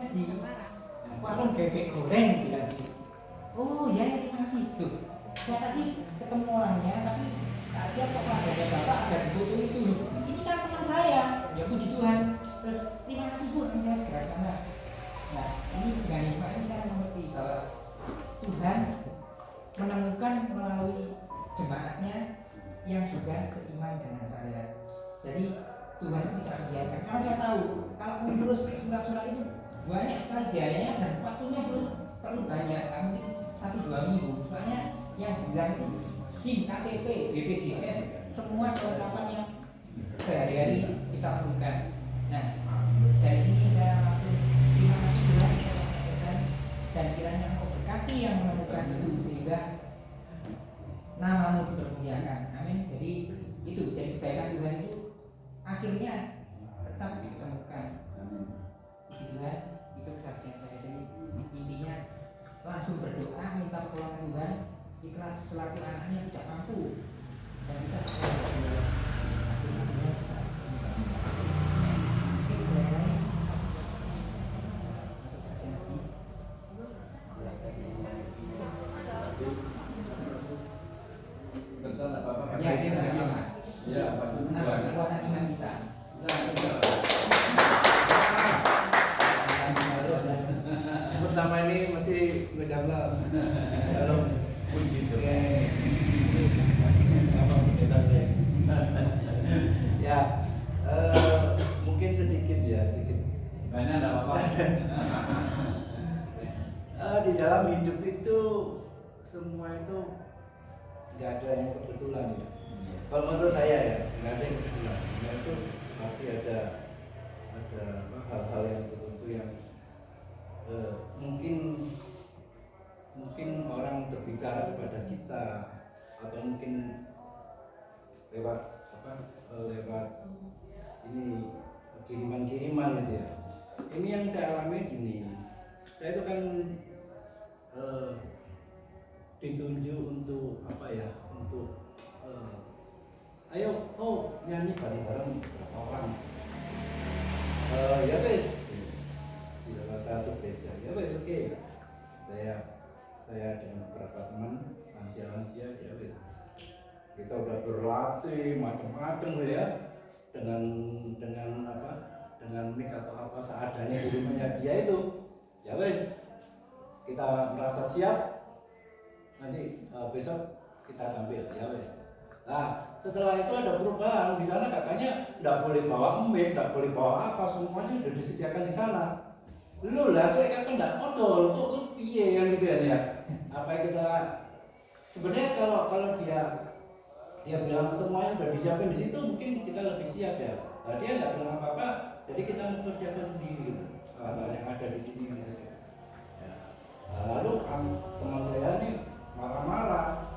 di warung bebek goreng bilang gitu. Oh ya, terima kasih. Loh, saya tadi ketemu orangnya, tapi tak lihat kok ada bapak ada di foto itu. Loh, ini kan teman saya. Ya puji Tuhan. Terus terima kasih Bu, nanti saya segera sana. Nah, ini dengan hikmah ini saya mengerti bahwa Tuhan menemukan melalui jemaatnya yang sudah seiman dengan saya. Jadi Tuhan itu tidak membiarkan. Karena saya tahu kalau menerus surat-surat itu banyak sekali biayanya dan waktunya belum terlalu banyak, mungkin 1-2 minggu. Soalnya yang bilang itu SIM, KTP, BPJS, semua kelengkapan yang sehari-hari kita perlukan. Nah, dari sini saya langsung terima kasih Tuhan dan kiranya Engkau berkati yang menemukan itu sehingga namamu dipermuliakan. Amin. Jadi itu, jadi kebaikan Tuhan itu akhirnya tetap ditemukan. Puji Tuhan, itu kesaksian saya. Jadi intinya langsung berdoa, minta pertolongan Tuhan, ikhlas selaku anaknya tidak mampu dan kita berdoa. Ya, kita ya, kekuatan iman kita. Pertama ini masih ngejamlah. Kalau puji Tuhan. Apa bedanya? Ya, mungkin sedikit ya, sedikit. Banyak enggak apa-apa. Di dalam hidup itu semua itu nggak ada yang kebetulan ya. Kalau menurut saya ya, nggak ada yang kebetulan. Nah, itu pasti ada hal-hal yang tertentu yang mungkin orang berbicara kepada kita atau mungkin lewat lewat ini kiriman-kiriman gitu ya. Ini yang saya alami gini. Saya itu kan ditunjuk untuk apa ya? Untuk ayo, nyanyi bareng-bareng berapa orang? Ya wes, di dalam satu gereja. Ya wes, oke. Saya dengan beberapa teman lansia ya wes. Kita udah berlatih macam-macam ya, dengan apa? Dengan mic atau apa seadanya di rumahnya dia itu. Ya wes, kita merasa siap. Nanti besok kita tampil. Ya wes. Nah, setelah itu ada perubahan. Di sana katanya tidak boleh bawa mic, tidak boleh bawa apa, semuanya sudah disediakan di sana. Lu lah, kayak kan tidak modal, kok lu piye kan gitu ya? Apa yang kita sebenarnya kalau dia bilang semuanya sudah disiapkan di situ, mungkin kita lebih siap ya. Nah, dia tidak bilang apa-apa, jadi kita mempersiapkan sendiri gitu. Hal-hal yang ada di sini gitu. Ya. Lalu teman saya nih marah-marah.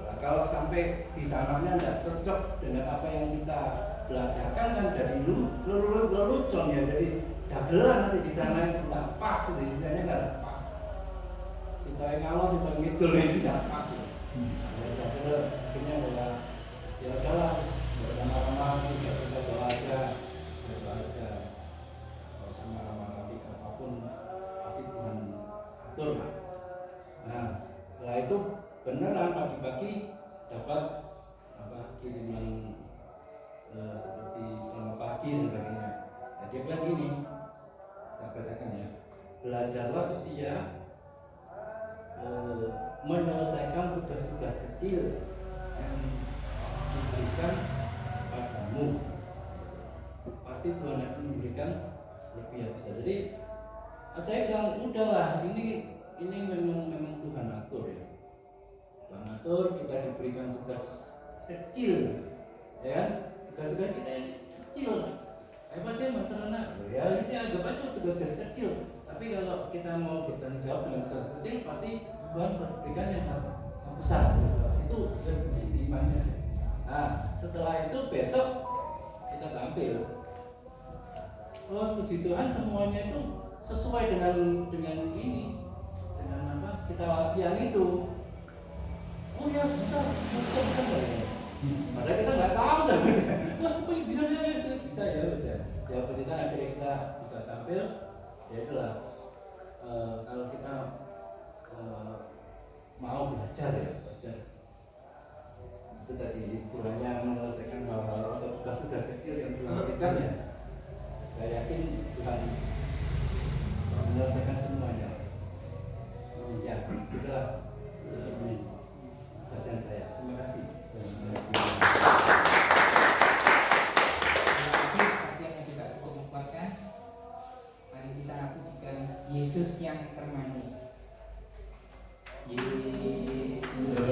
Nah, kalau sampai di sananya tidak cocok dengan apa yang kita belajarkan kan jadi lelucon ya, jadi dagelan nanti di sana itu tidak pas, di sana nggak ada pas. Sitai ngalor, sitai ngidul ini tidak pas. Akhirnya saya ya udahlah, nggak usah marah-marah, kita doa aja, nggak usah marah-marah, apapun pasti Tuhan atur lah. Nah, setelah itu beneran pagi-pagi dapat kiriman seperti selamat pagi dan sebagainya. Nah, dia bilang gini, saya bacakan ya, belajarlah setia menyelesaikan tugas-tugas kecil yang diberikan padamu. Pasti Tuhan akan memberikan lebih yang besar. Jadi saya bilang udahlah, ini memang Tuhan atur ya. Tuhan atur, kita diberikan tugas kecil, ya kan? Tugas-tugas kita ini kecil. Apa aja materana? Ya ini anggap aja tugas kecil. Tapi kalau kita mau bertanggung jawab dengan tugas kecil, pasti Tuhan berikan yang besar. Itu dari imannya. Nah, setelah itu besok kita tampil. Oh, puji Tuhan semuanya itu sesuai dengan ini, dengan apa kita latihan itu. Oh ya bisa ya. Padahal kita nggak tahu kan. Mas pokoknya bisa ya udah. Ya puji Tuhan akhirnya kita bisa tampil Ya itulah kalau kita mau belajar itu tadi istilahnya menyelesaikan hal-hal atau tugas-tugas kecil yang Tuhan berikan ya, saya yakin Tuhan menyelesaikan semuanya. Ya, itulah sajian saya. Terima kasih. Yesus yang termanis. Yesus yang termanis,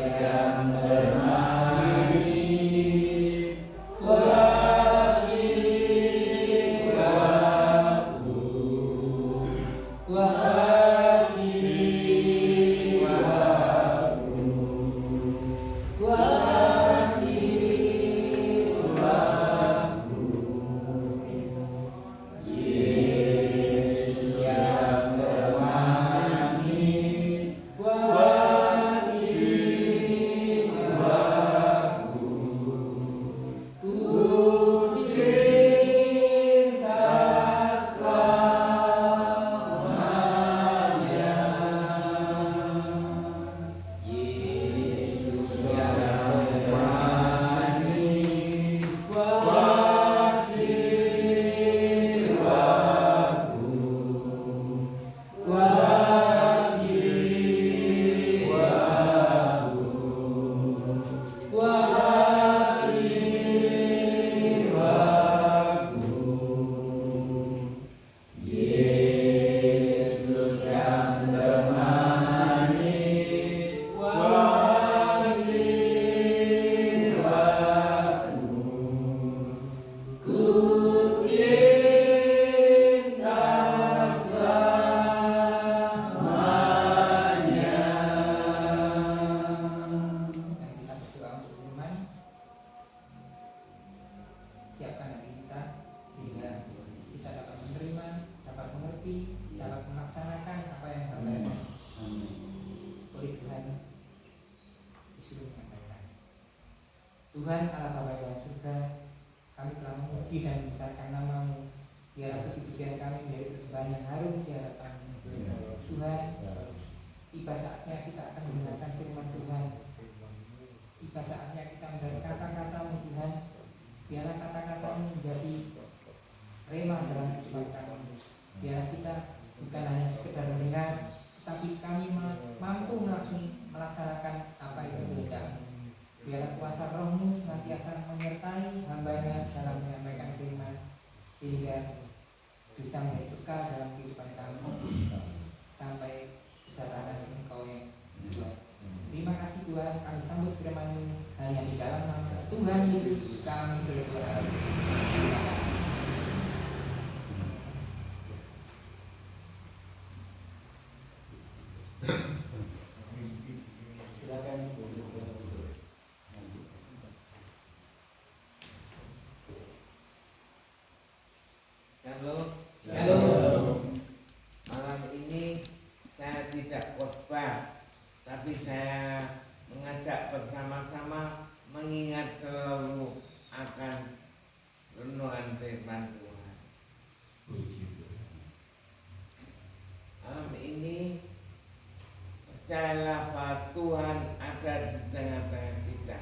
Tuhan Allah Bapa dalam surga, kami telah memuji dan membesarkan nama-Mu. Biarlah puji-pujian kami menjadi persembahan yang harum di hadapan-Mu. Tuhan, tiba saatnya kita akan mendengarkan firman Tuhan. Tiba saatnya kita mendengar kata-kata-Mu Tuhan. Biarlah kata-kata-Mu menjadi rema dalam kehidupan kami. Biarlah kita bukan hanya sekedar mendengar, tapi kami mampu melaksanakan apa yang kehendak-Mu. Biarlah kuasa Roh-Mu senantiasa menyertai hamba-Nya dalam menyampaikan firman, sehingga bisa menjadi bekal dalam kehidupan kami sampai kesadaran Engkau yang Tuhan. Terima kasih Tuhan, kami sambut firman-Mu hanya di dalam nama Tuhan Yesus kami berdoa. Silakan. Halo. Malam ini saya tidak khotbah, tapi saya mengajak bersama-sama mengingat selalu akan renungan firman Tuhan. Malam ini percayalah bahwa Tuhan ada di tengah-tengah kita.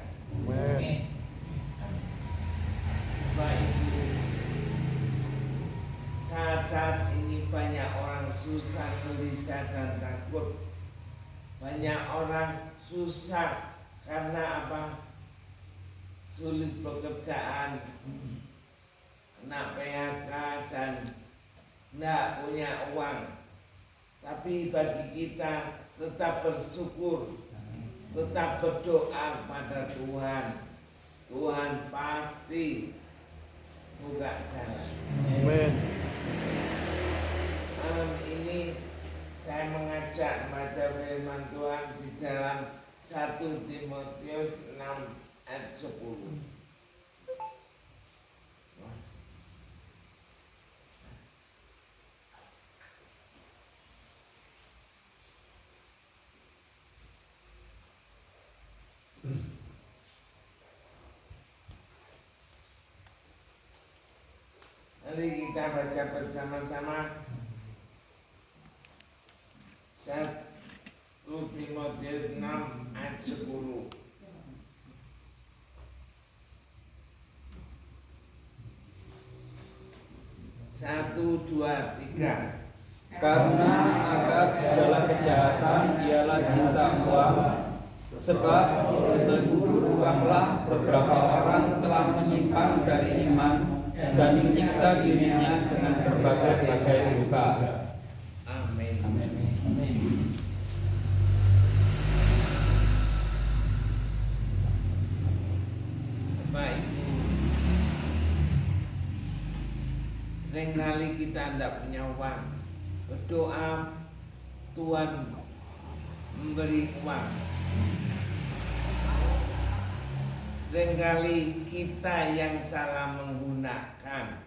Baik itu saat-saat ini banyak orang susah, gelisah dan takut. Banyak orang susah karena apa? Sulit pekerjaan, kena PHK dan tidak punya uang. Tapi bagi kita tetap bersyukur, tetap berdoa pada Tuhan. Tuhan pasti buka jalan. Amin. Malam ini saya mengajak membaca firman Tuhan di dalam 1 Timotius 6 ayat 10. Mari kita baca bersama-sama 1 Timotius 6 ayat 10. 1, 2, 3. Karena akar segala kejahatan ialah cinta uang, sebab terkubur uanglah beberapa orang telah menyimpang dari iman dan menyiksa dirinya dengan berbagai-bagai duka. Amin. Bapak Ibu, seringkali kita tidak punya uang, berdoa Tuhan memberi uang. Seringkali kita yang salah menggunakan.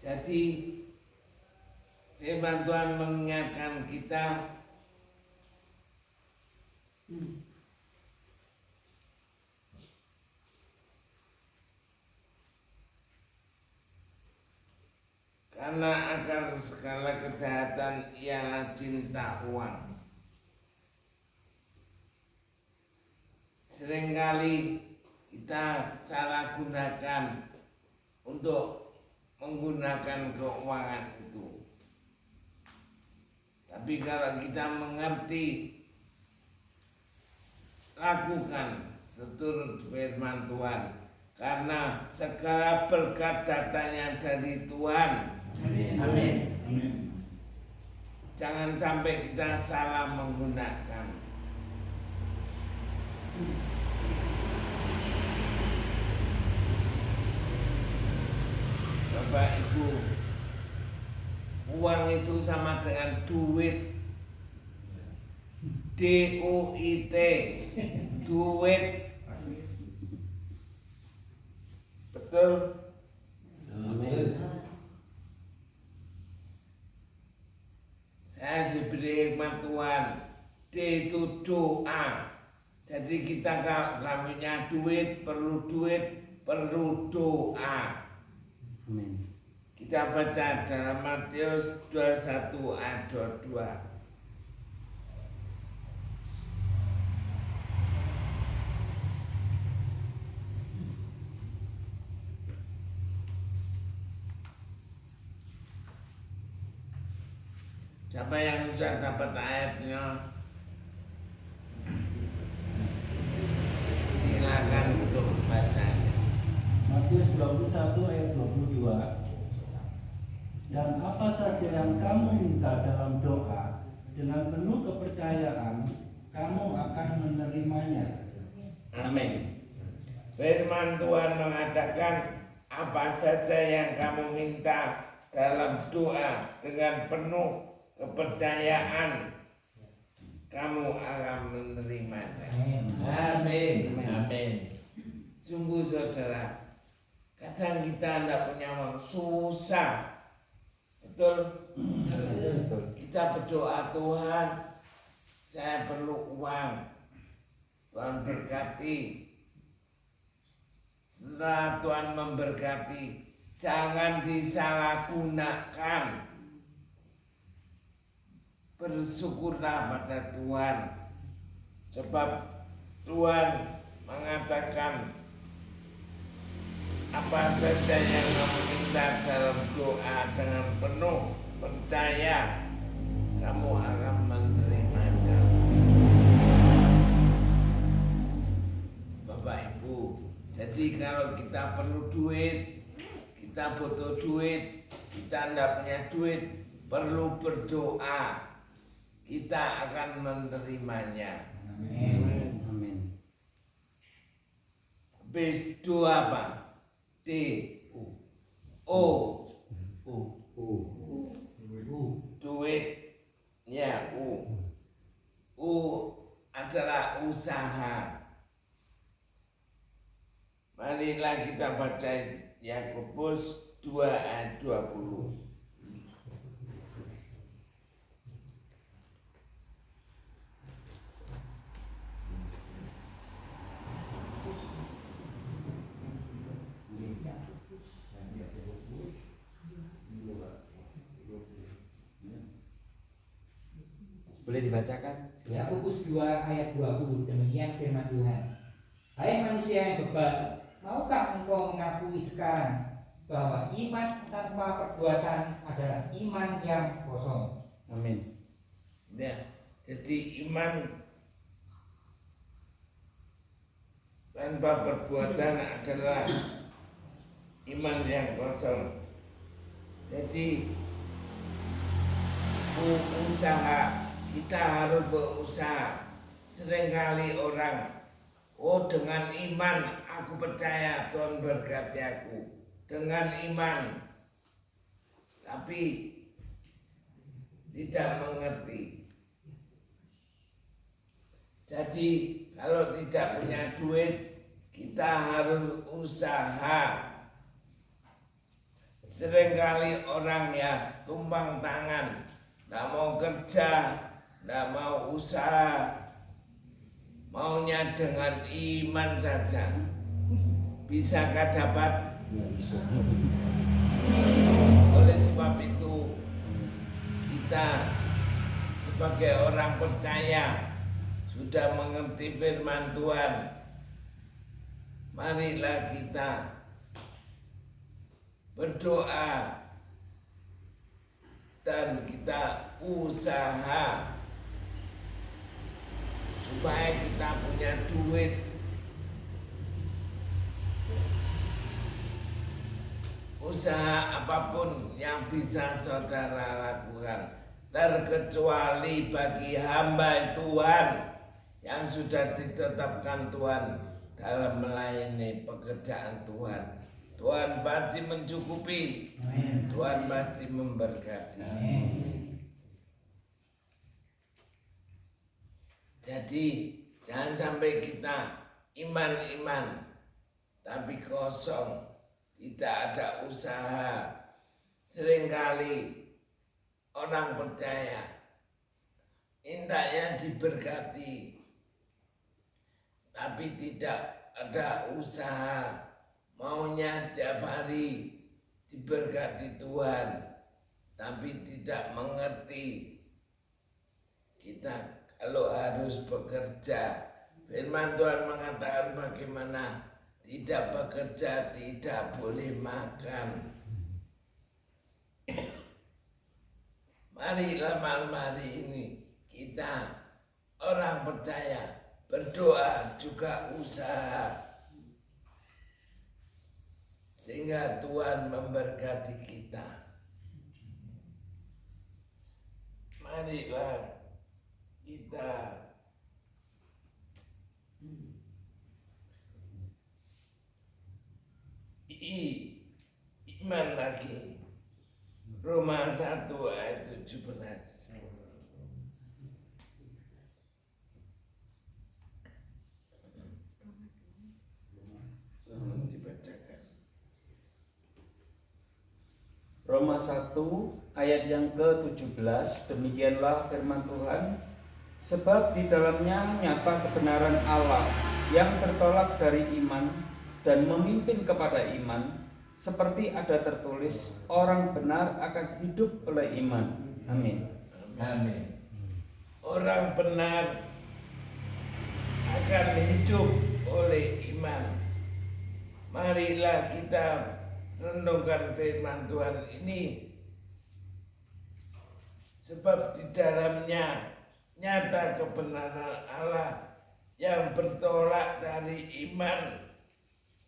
Jadi firman Tuhan mengingatkan kita karena akar segala kejahatan ialah cinta uang. Seringkali kita salah gunakan untuk menggunakan keuangan itu. Tapi kalau kita mengerti, lakukan seturut firman Tuhan, karena segala berkat datangnya dari Tuhan. Amin. Jangan sampai kita salah menggunakan. Bapak Ibu, uang itu sama dengan duit. DUIT, duit. Betul? Amin. Saya diberi hikmat Tuhan. D itu doa. Jadi kita kalau punya duit, perlu doa. Amin. Kita baca dalam Matius 21 ayat 22. Siapa yang bisa dapat ayatnya? Silakan untuk baca. Matius 21 ayat 22. Dan apa saja yang kamu minta dalam doa, dengan penuh kepercayaan, kamu akan menerimanya. Amin. Firman Tuhan mengatakan, apa saja yang kamu minta dalam doa dengan penuh kepercayaan, kamu akan menerimanya. Amin. Sungguh saudara, kadang kita tidak punya uang, susah. Betul? Kita berdoa, Tuhan, saya perlu uang. Tuhan berkati. Setelah Tuhan memberkati, jangan disalahgunakan. Bersyukurlah pada Tuhan, sebab Tuhan mengatakan, apa saja yang kamu minta dalam doa dengan penuh percaya, kamu akan menerimanya. Bapak Ibu, jadi kalau kita perlu duit, kita butuh duit, kita tidak punya duit, perlu berdoa, kita akan menerimanya. Amin. Habis doa apa? D O duit ya U adalah usaha. Marilah kita baca Yakobus 2 ayat 20. Boleh dibacakan? Silakan. Yakobus 2 ayat 20, demikian firman Tuhan. Hai manusia yang bebal, maukah engkau mengakui sekarang bahwa iman tanpa perbuatan adalah iman yang kosong? Amin. Ya, jadi iman tanpa perbuatan adalah iman yang kosong. Jadi usaha, kita harus berusaha. Seringkali orang, oh dengan iman aku percaya Tuhan berkati aku, dengan iman, tapi tidak mengerti. Jadi kalau tidak punya duit, kita harus usaha. Seringkali orang ya tumpang tangan, tidak mau kerja, tidak mau usaha, maunya dengan iman saja. Bisakah dapat? Oleh sebab itu kita sebagai orang percaya sudah mengerti firman Tuhan. Marilah kita berdoa dan kita usaha supaya kita punya duit. Usaha apapun yang bisa saudara lakukan, terkecuali bagi hamba Tuhan yang sudah ditetapkan Tuhan dalam melayani pekerjaan Tuhan. Tuhan pasti mencukupi. Amin. Tuhan pasti memberkati. Amin. Jadi jangan sampai kita iman-iman tapi kosong, tidak ada usaha. Seringkali orang percaya indahnya diberkati tapi tidak ada usaha. Maunya setiap hari diberkati Tuhan, tapi tidak mengerti kita kalau harus bekerja. Firman Tuhan mengatakan bagaimana tidak bekerja tidak boleh makan. Marilah malam hari ini kita orang percaya berdoa juga usaha, sehingga Tuhan memberkati kita. Marilah kita iman lagi. Roma 1 ayat 17. Roma 1 ayat yang ke-17, demikianlah firman Tuhan, sebab di dalamnya nyata kebenaran Allah yang tertolak dari iman dan memimpin kepada iman, seperti ada tertulis, orang benar akan hidup oleh iman. Amin. Amin. Orang benar akan hidup oleh iman. Marilah kita renungkan firman Tuhan ini, sebab di dalamnya nyata kebenaran Allah yang bertolak dari iman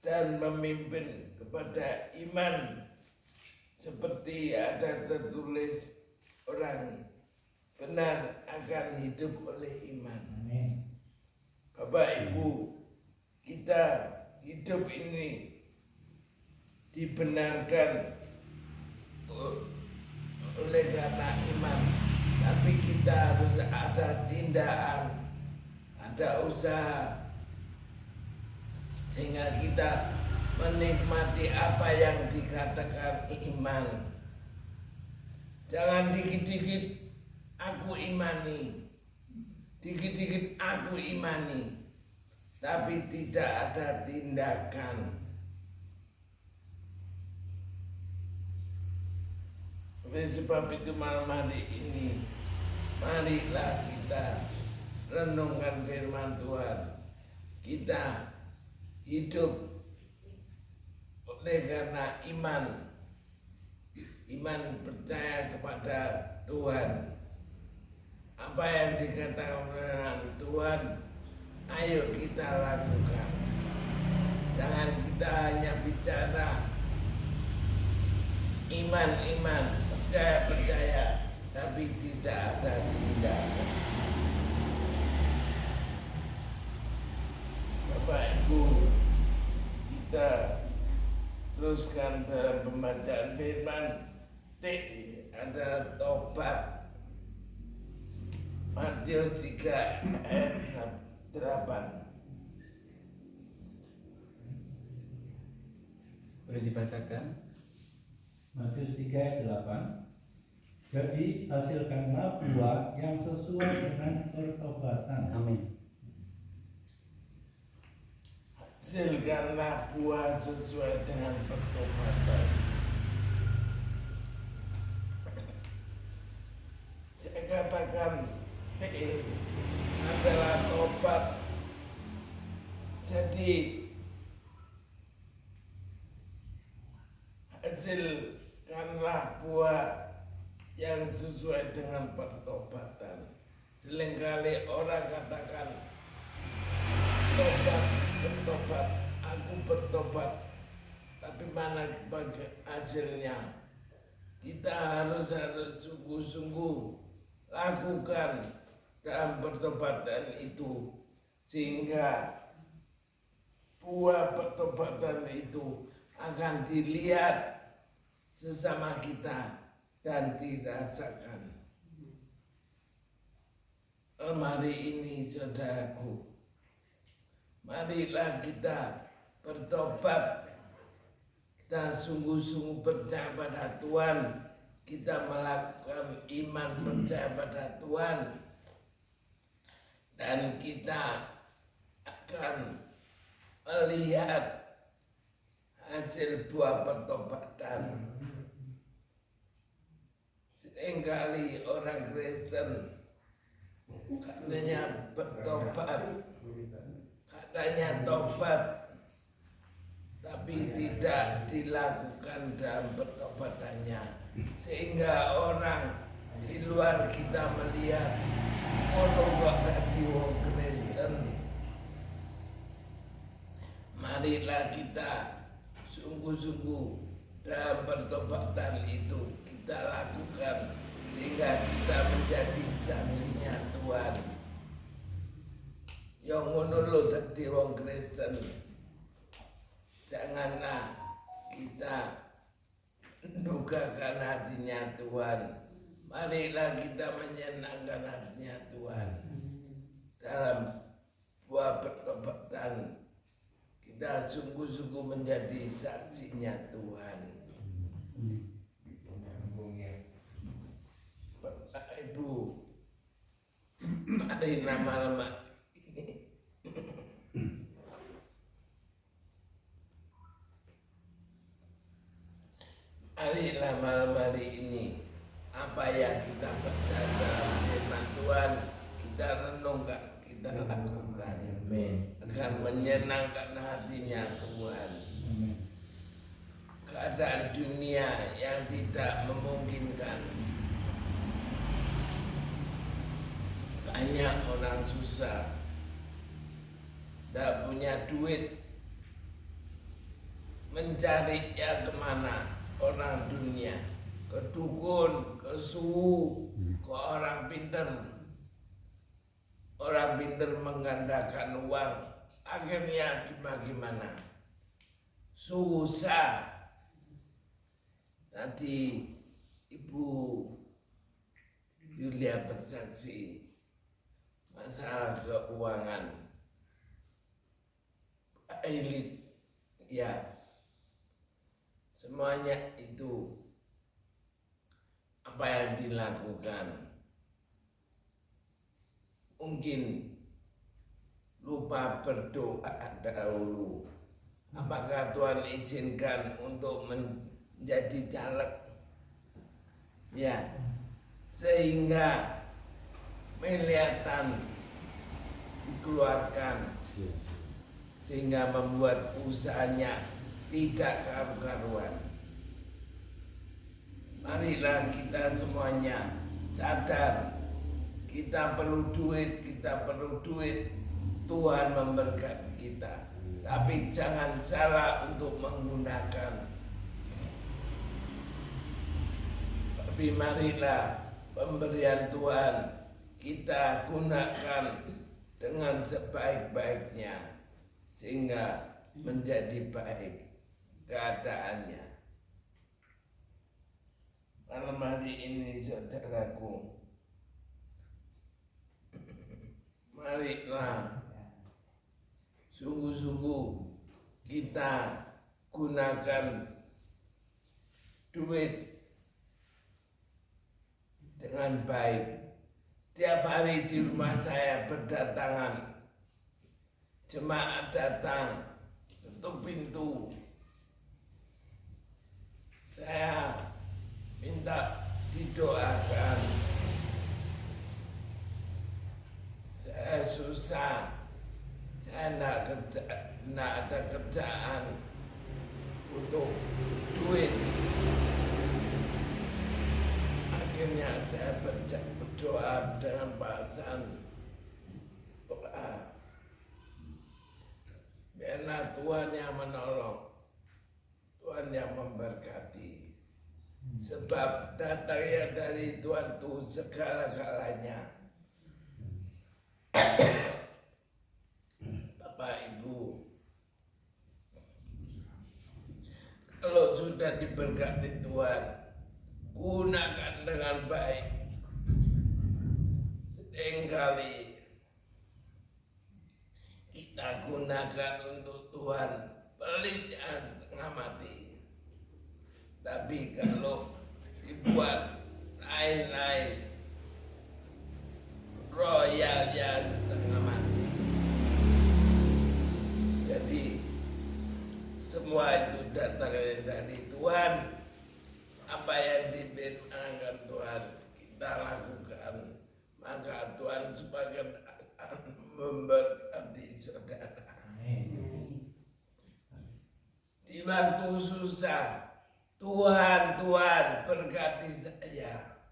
dan memimpin kepada iman, seperti ada tertulis, orang benar akan hidup oleh iman. Amin. Bapak Ibu, kita hidup ini dibenarkan oleh karena iman, tapi kita harus ada tindakan, ada usaha, sehingga kita menikmati apa yang dikatakan iman. Jangan dikit-dikit aku imani, dikit-dikit aku imani, tapi tidak ada tindakan. Oleh sebab itu malam hari ini Marilah kita renungkan firman Tuhan. Kita hidup oleh karena iman percaya kepada Tuhan. Apa yang dikatakan oleh Tuhan, ayo kita lakukan. Jangan kita hanya bicara iman, percaya, tapi tidak ada tindakan. Bapak Ibu, kita teruskan dalam pembacaan firman. T adalah tobat. Matius 3 ayat 8. Boleh dibacakan? Matius 3 ayat 8. Jadi hasilkanlah buah yang sesuai dengan pertobatan. Amin. Hasilkanlah buah sesuai dengan pertobatan. Saya katakan adalah tobat. Jadi hasilkanlah buah yang sesuai dengan pertobatan. Seringkali orang katakan bertobat, aku bertobat, tapi mana hasilnya? Kita harus sungguh-sungguh lakukan dalam pertobatan itu, sehingga buah pertobatan itu akan dilihat sesama kita dan dirasakan. Mari ini saudaraku, marilah kita bertobat. Kita sungguh-sungguh percaya pada Tuhan. Kita melakukan iman percaya pada Tuhan. Dan kita akan melihat hasil buah pertobatan. Seringkali orang Kristen katanya bertobat, katanya tobat, tapi tidak dilakukan dalam pertobatannya, sehingga orang di luar kita melihat orang kok tadi wong Kristen. Marilah kita sungguh-sungguh dalam pertobatan itu kita lakukan, sehingga kita menjadi saksinya Tuhan. Yang ngono lho dadi wong Kristen. Janganlah kita mendukakan hatinya Tuhan. Marilah kita menyenangkan hatinya Tuhan. Dalam buah pertobatan kita sungguh-sungguh menjadi saksinya Tuhan. Bapak Ibu, mari nama-nama ini marilah malam hari ini apa yang kita baca dalam firman Tuhan kita renungkan, kita lakukan, akan menyenangkan hatinya Tuhan. Keadaan dunia yang tidak memungkinkan, banyak orang susah, tidak punya duit, mencari ya kemana? Orang dunia, ke dukun, ke suhu, ke orang pinter. Orang pinter menggandakan uang, akhirnya gimana? Susah. Tadi Ibu Yulia bersaksi masalah keuangan elit, ya. Semuanya itu apa yang dilakukan, mungkin lupa berdoa dahulu. Apakah Tuhan izinkan untuk menjadi caleg? Ya, sehingga miliatan dikeluarkan sehingga membuat usahanya tidak karu-karuan. Marilah kita semuanya sadar kita perlu duit, Tuhan memberkati kita. Tapi jangan salah untuk menggunakan. Tapi marilah pemberian Tuhan kita gunakan dengan sebaik-baiknya sehingga menjadi baik keadaannya. Malam hari ini saudaraku, marilah sungguh-sungguh kita gunakan duit dengan baik. Tiap hari di rumah saya berdatangan jemaat datang ketuk pintu. Saya minta didoakan. Saya susah, saya tidak ada kerjaan untuk duit. Akhirnya saya berdoa dengan bahasa doa. Biarlah Tuhan yang menolong, Tuhan yang memberkati. Sebab datangnya dari Tuhan itu segala-galanya. Bapak Ibu, kalau sudah diberkati Tuhan, gunakan dengan baik. Seringkali kita gunakan untuk Tuhan, pelitnya setengah mati. Tapi kalau dibuat lain-lain, royalnya setengah mati. Jadi semua itu datang dari Tuhan. Apa yang diberikan Tuhan kita lakukan, maka Tuhan sebagian akan memberkati saudara. Di waktu susah, Tuhan berkati saya.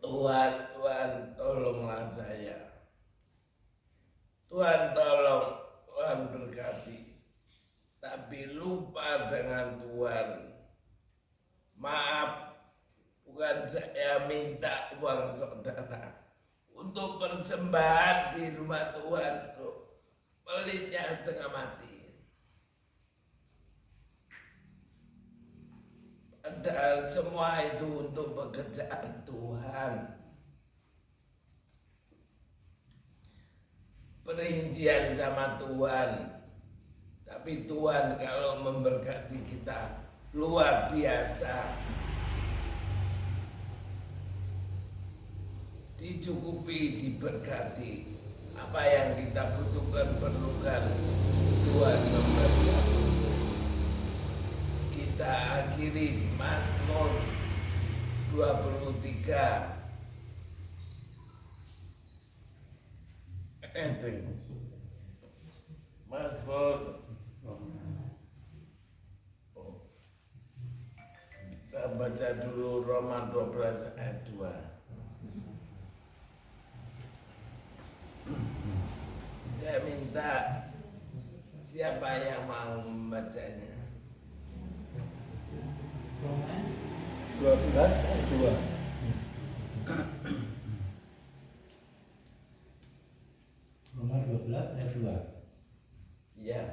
Tuhan tolonglah saya. Tuhan tolong, Tuhan berkati. Tapi lupa dengan Tuhan. Maaf, bukan saya minta uang saudara untuk persembahan di rumah Tuhan tuh. Pelitnya setengah mati. Padahal semua itu untuk pekerjaan Tuhan. Perincian sama Tuhan. Tapi Tuhan kalau memberkati kita luar biasa. Dicukupi, diberkati. Apa yang kita butuhkan, perlukan, Tuhan memberkati. Kita akhiri Mazmur 23. Mazmur. Kita baca dulu Roma 12 ayat 2. Saya minta siapa yang mau membacanya. Roma 12 ayat 2. Roma 12 ayat 2. Ya.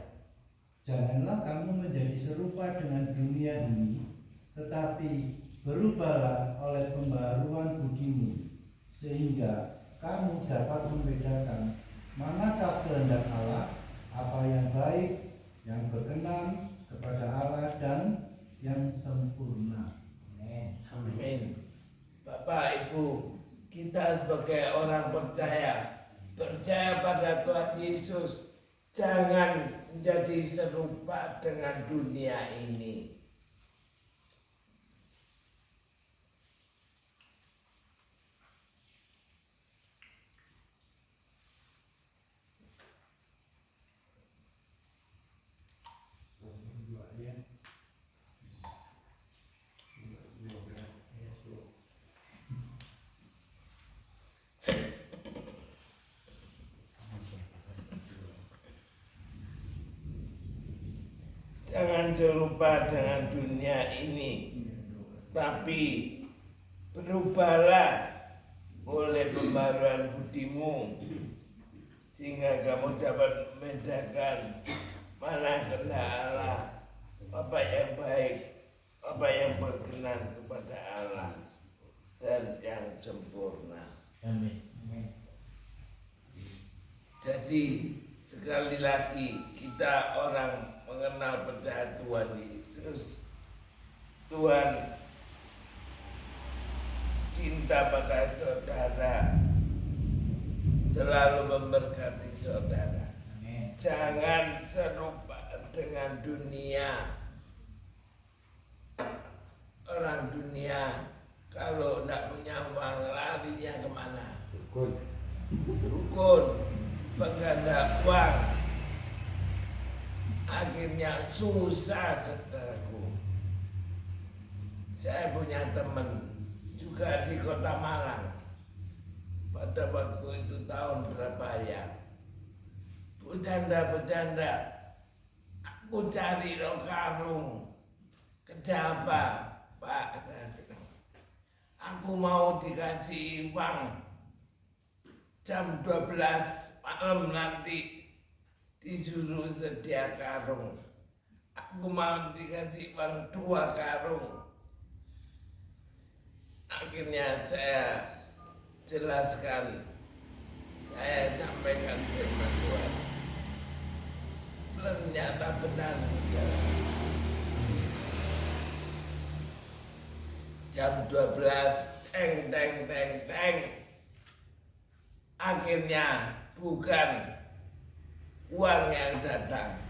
Janganlah kamu menjadi serupa dengan dunia ini, tetapi berubahlah oleh pembaharuan budimu, sehingga kamu dapat membedakan manakah kehendak Allah, apa yang baik, yang berkenan kepada Allah, dan yang sempurna. Amin. Bapak Ibu, kita sebagai orang percaya pada Tuhan Yesus, jangan menjadi serupa dengan dunia ini. serupa dengan dunia ini, tapi berubahlah oleh pembaruan budimu, sehingga kamu dapat membedakan mana kehendak Allah, apa yang baik, apa yang berkenan kepada Allah, dan yang sempurna. Amin. Jadi sekali lagi kita orang mengenal percaya Tuhan Yesus. Tuhan cinta pada saudara, selalu memberkati saudara. Jangan serupa dengan dunia. Orang dunia kalau tidak punya uang larinya kemana? Dukun, pengganda uang. Akhirnya susah, saudaraku. Saya punya teman juga di Kota Malang. Pada waktu itu tahun berapa ya? Bercanda, aku cari karung. Kerja apa, Pak? Aku mau dikasih uang jam 12 malam nanti, disuruh sedia karung. Aku mau dikasih uang 2 karung. Akhirnya saya jelaskan, saya sampaikan firman Tuhan. Ternyata benar. Jam 12, teng. Akhirnya bukan uang yang datang,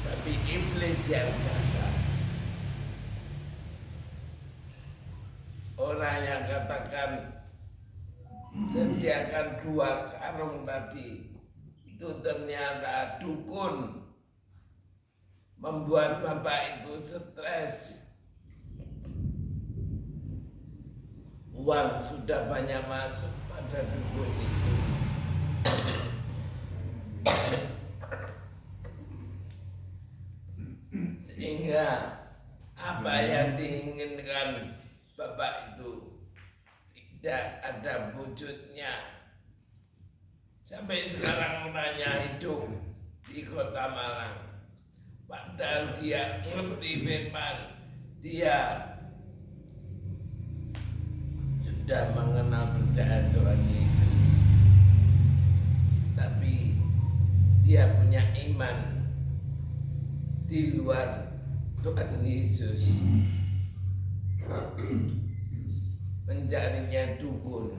tapi iblis yang datang. Orang yang katakan sediakan 2 karung tadi, itu ternyata dukun, membuat bapak itu stres. Uang sudah banyak masuk pada dukun itu. Sehingga apa yang diinginkan bapak itu tidak ada wujudnya. Sampai sekarang orangnya hidup di Kota Malang. Padahal dia ngerti firman, dia sudah mengenal percaya Tuhan Yesus, tapi dia punya iman di luar Tuhan Yesus. Mencarinya dukun,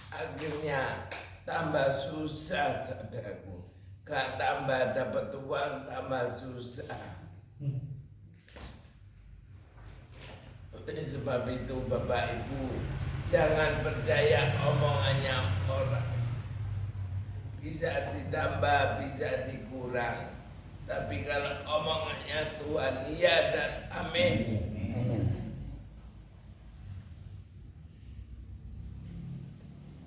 akhirnya tambah susah, saudaraku. Gak tambah dapat uang, tambah susah. Oleh sebab itu Bapak Ibu, jangan percaya omongannya orang. Bisa ditambah, bisa dikurang. Tapi kalau omongannya Tuhan, iya dan amin.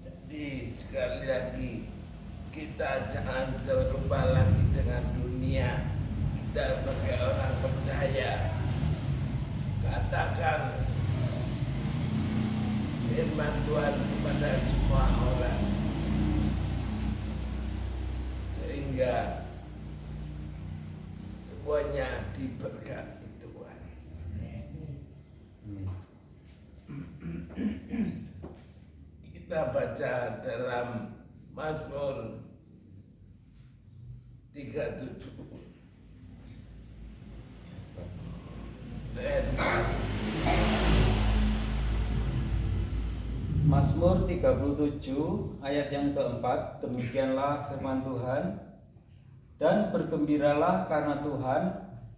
Jadi sekali lagi, kita jangan serupa lagi dengan dunia. Kita sebagai orang percaya, katakan firman Tuhan kepada semua orang, sehingga semuanya diberkati Tuhan. Kita baca dalam Mazmur 37 Mazmur 37 ayat yang keempat, demikianlah firman Tuhan, dan bergembiralah karena Tuhan,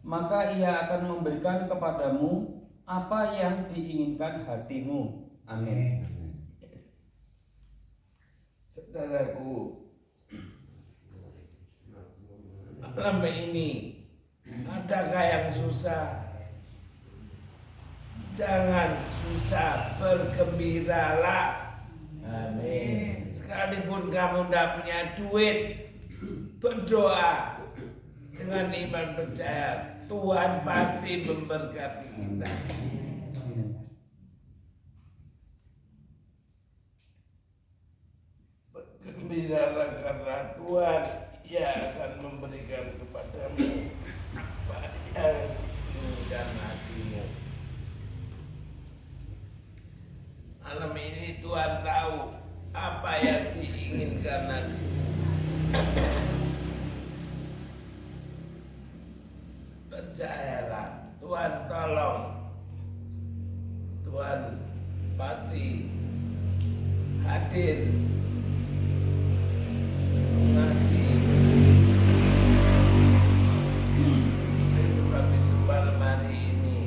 maka Ia akan memberikan kepadamu apa yang diinginkan hatimu. Amin. Saudaraku, malam ini adakah yang susah? Jangan susah, bergembiralah. Amin. Sekalipun kamu tidak punya duit, berdoa. dengan iman percaya Tuhan pasti memberkati kita. Bergembiralah karena Tuhan yang akan memberikan kepadamu apa yang diinginkan hatimu. Malam ini Tuhan tahu apa yang diinginkan hatimu. Percayalah, Tuhan tolong, Tuhan pasti hadir mengasihi. Sebab itu malam hari ini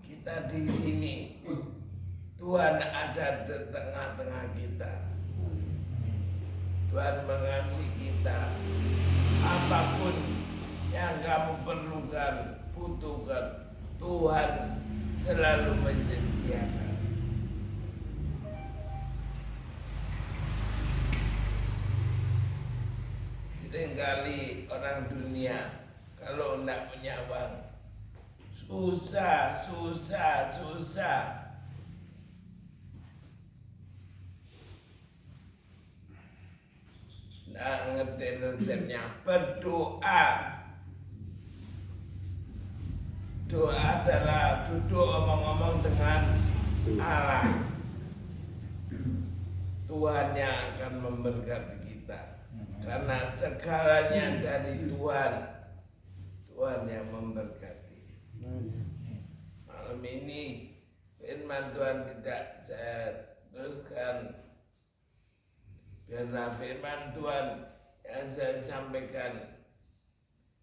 kita di sini, Tuhan ada di tengah-tengah kita. Tuhan mengasihi kita. Apapun yang kamu perlukan, butuhkan, Tuhan selalu menyediakan. Seringkali orang dunia kalau tidak punya uang susah. Nah, ngerti resepnya, berdoa. Doa adalah duduk omong-omong dengan Allah. Tuhan yang akan memberkati kita. Karena segalanya dari Tuhan. Tuhan yang memberkati. Malam ini firman Tuhan tidak saya teruskan. Karena firman Tuhan yang saya sampaikan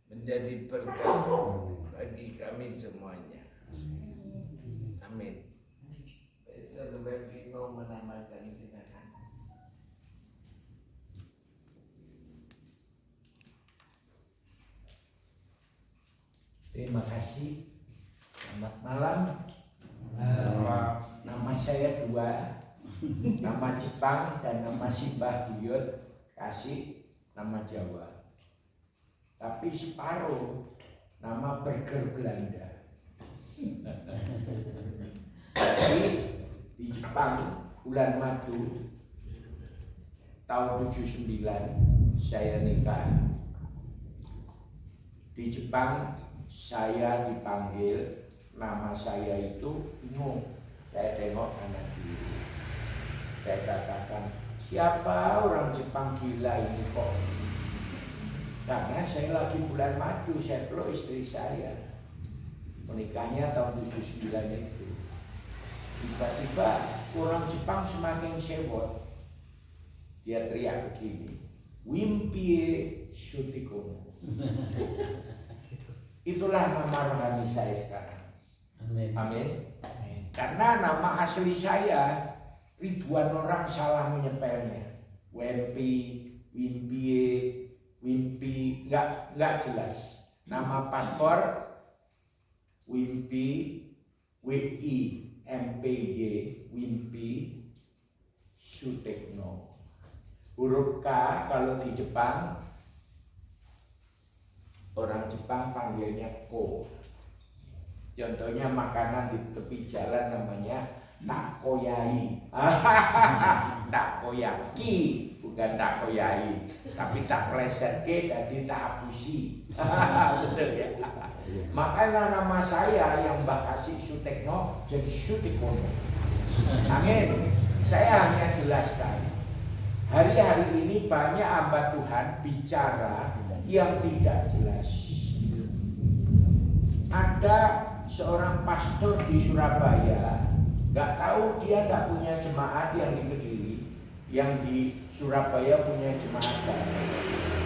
menjadi berkat bagi kami semuanya. Amin. Pastor Bertino menambahkan, silakan. Terima kasih. Selamat malam. Nama saya dua, nama Jepang dan nama Simbah Buyut Kasih, nama Jawa. Tapi separuh nama burger Belanda. Jadi di Jepang bulan Madu tahun 79 saya nikah. Di Jepang saya dipanggil, nama saya itu bingung. Saya tengok anak diri. Saya katakan, siapa orang Jepang gila ini kok? Karena saya lagi bulan madu, saya peluk istri saya. Menikahnya tahun 79 itu. Tiba-tiba orang Jepang semakin sewot. Dia teriak begini, Wimpie Shutikono. Itulah nama rohani saya sekarang. Amin. Amin. Karena nama asli saya ribuan orang salah menyepelnya. Wimpy, nggak jelas. Nama paspor Wimpy, MPY, Wimpy Sutekno. Huruf K kalau di Jepang, orang Jepang panggilnya ko. Contohnya makanan di tepi jalan namanya takoyai. Takoyaki, bukan takoyai, tapi tak pleset ke jadi tak abusi. Betul ya. Makanya nama saya yang Mbak Kasih Sutekno jadi Sutikono. Amin. Saya hanya jelaskan. Hari-hari ini banyak hamba Tuhan bicara yang tidak jelas. Ada seorang pastor di Surabaya, nggak tahu dia nggak punya jemaat yang di Kediri, yang di Surabaya punya jemaat.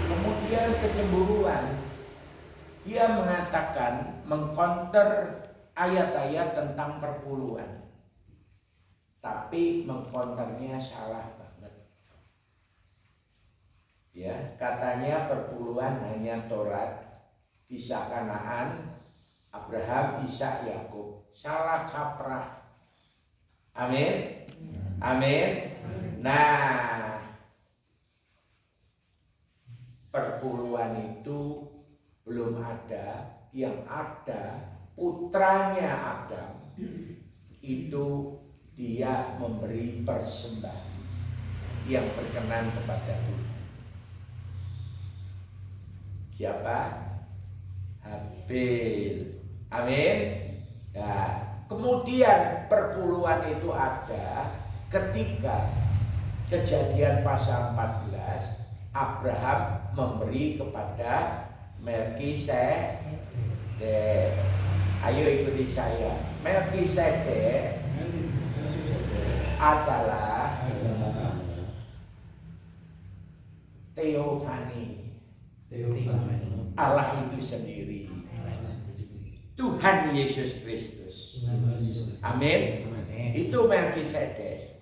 Kemudian kecemburuan, dia mengatakan mengkonter ayat-ayat tentang perpuluhan, tapi mengkonternya salah banget. Ya, katanya perpuluhan hanya Taurat, Kisah Kanaan, Abraham, Ishak, Yakub. Salah kaprah. Amin. Amin. Nah, perpuluhan itu belum ada, yang ada putranya Adam itu dia memberi persembahan yang berkenan kepada Tuhan. Siapa? Habil. Amin. Nah, kemudian perpuluhan itu ada ketika Kejadian pasal 14 Abraham memberi kepada Melkisedek. Ayo ikuti saya. Melkisedek adalah Teofani, Allah itu sendiri, Tuhan Yesus Kristus. Amin. Itu Melkisedek.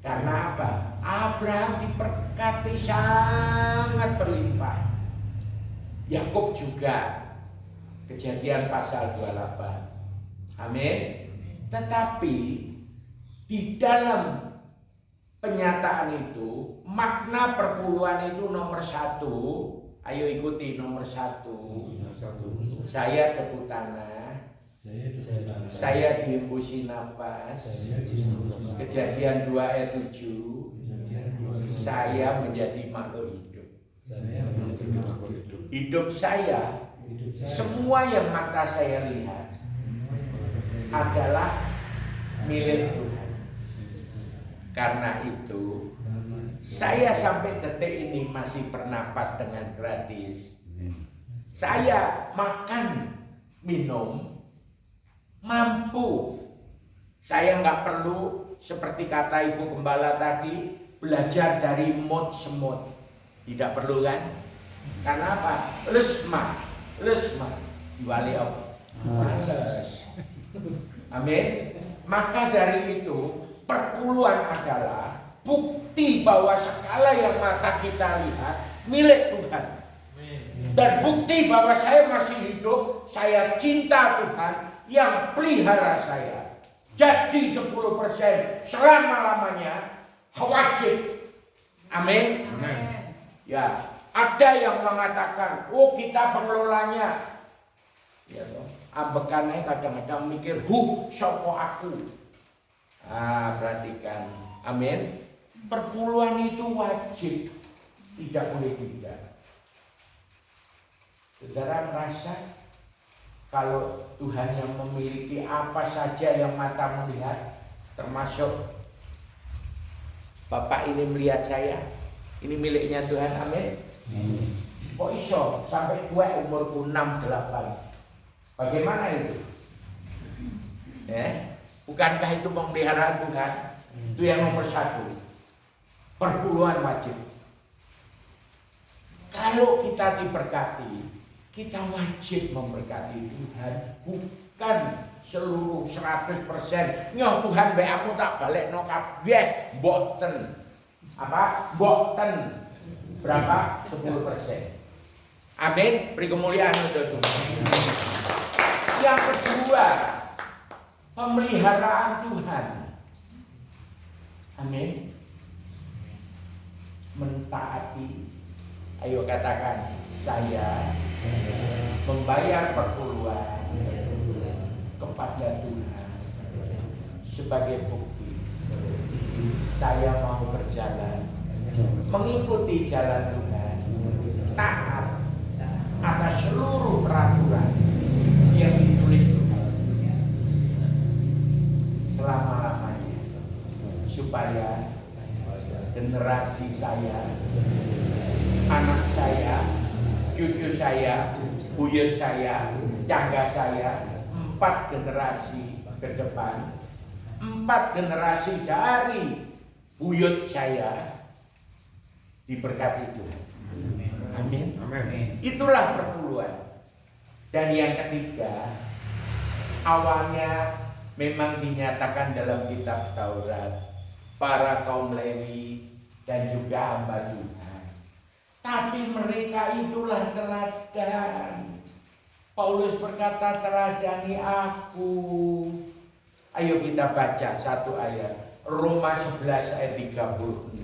Karena apa? Abraham diberkati sangat berlimpah. Yakub juga. Kejadian pasal 28. Amin. Tetapi di dalam penyataan itu, makna perpuluhan itu nomor 1. Ayo ikuti nomor 1. Saya tepuk tanah. Saya dihembusi nafas. Kejadian 2 ayat 7. Saya menjadi makhluk hidup. Hidup saya, semua yang mata saya lihat adalah milik Tuhan. Karena itu saya sampai detik ini masih bernapas dengan gratis. Saya makan, minum, mampu. Saya nggak perlu seperti kata Ibu Gembala tadi belajar dari mod semut. Tidak perlu kan? Karena apa? Lesma diwali Allah. Amin. Maka dari itu perpuluhan adalah bukti bahwa segala yang mata kita lihat milik Tuhan. Dan bukti bahwa saya masih hidup, saya cinta Tuhan yang pelihara saya. Jadi 10% selama-lamanya wajib. Amin. Ya, ada yang mengatakan, oh kita pengelolanya. Ya toh, ambekannya kadang-kadang mikir, sopo aku. Perhatikan. Amin. Perpuluhan itu wajib, tidak boleh tidak. Saudara merasa kalau Tuhan yang memiliki apa saja yang mata melihat, termasuk Bapak ini melihat saya, ini miliknya Tuhan. Amin. Kok iso sampai tua umurku 68? Bagaimana itu? Bukankah itu pemeliharaan Tuhan? Itu yang nomor 1. Perpuluhan wajib. Kalau kita diberkati, kita wajib memberkati Tuhan, bukan seluruh 100%. Nyoh Tuhan bae aku tak balik no kabeh, mboten. Apa? Mboten. Berapa? 10%. Amin. Beri kemuliaan untuk Tuhan. Yang kedua, pemeliharaan Tuhan. Amin. Mentaati. Ayo katakan, saya membayar perpuluhan kepada Tuhan sebagai bukti saya mau berjalan mengikuti jalan Tuhan, taat atas seluruh peraturan yang ditulis Tuhan selama-lamanya, supaya generasi saya, anak saya, cucu saya, buyut saya, cangga saya, 4 generasi ke depan, 4 generasi dari buyut saya diberkati Tuhan. Amin. Itulah perpuluhan. Dan yang ketiga, awalnya memang dinyatakan dalam kitab Taurat, para kaum Lewi dan juga hamba Tuhan. Tapi mereka itulah teladan. Paulus berkata, teladani aku. Ayo kita baca satu ayat. Roma 11 ayat 36.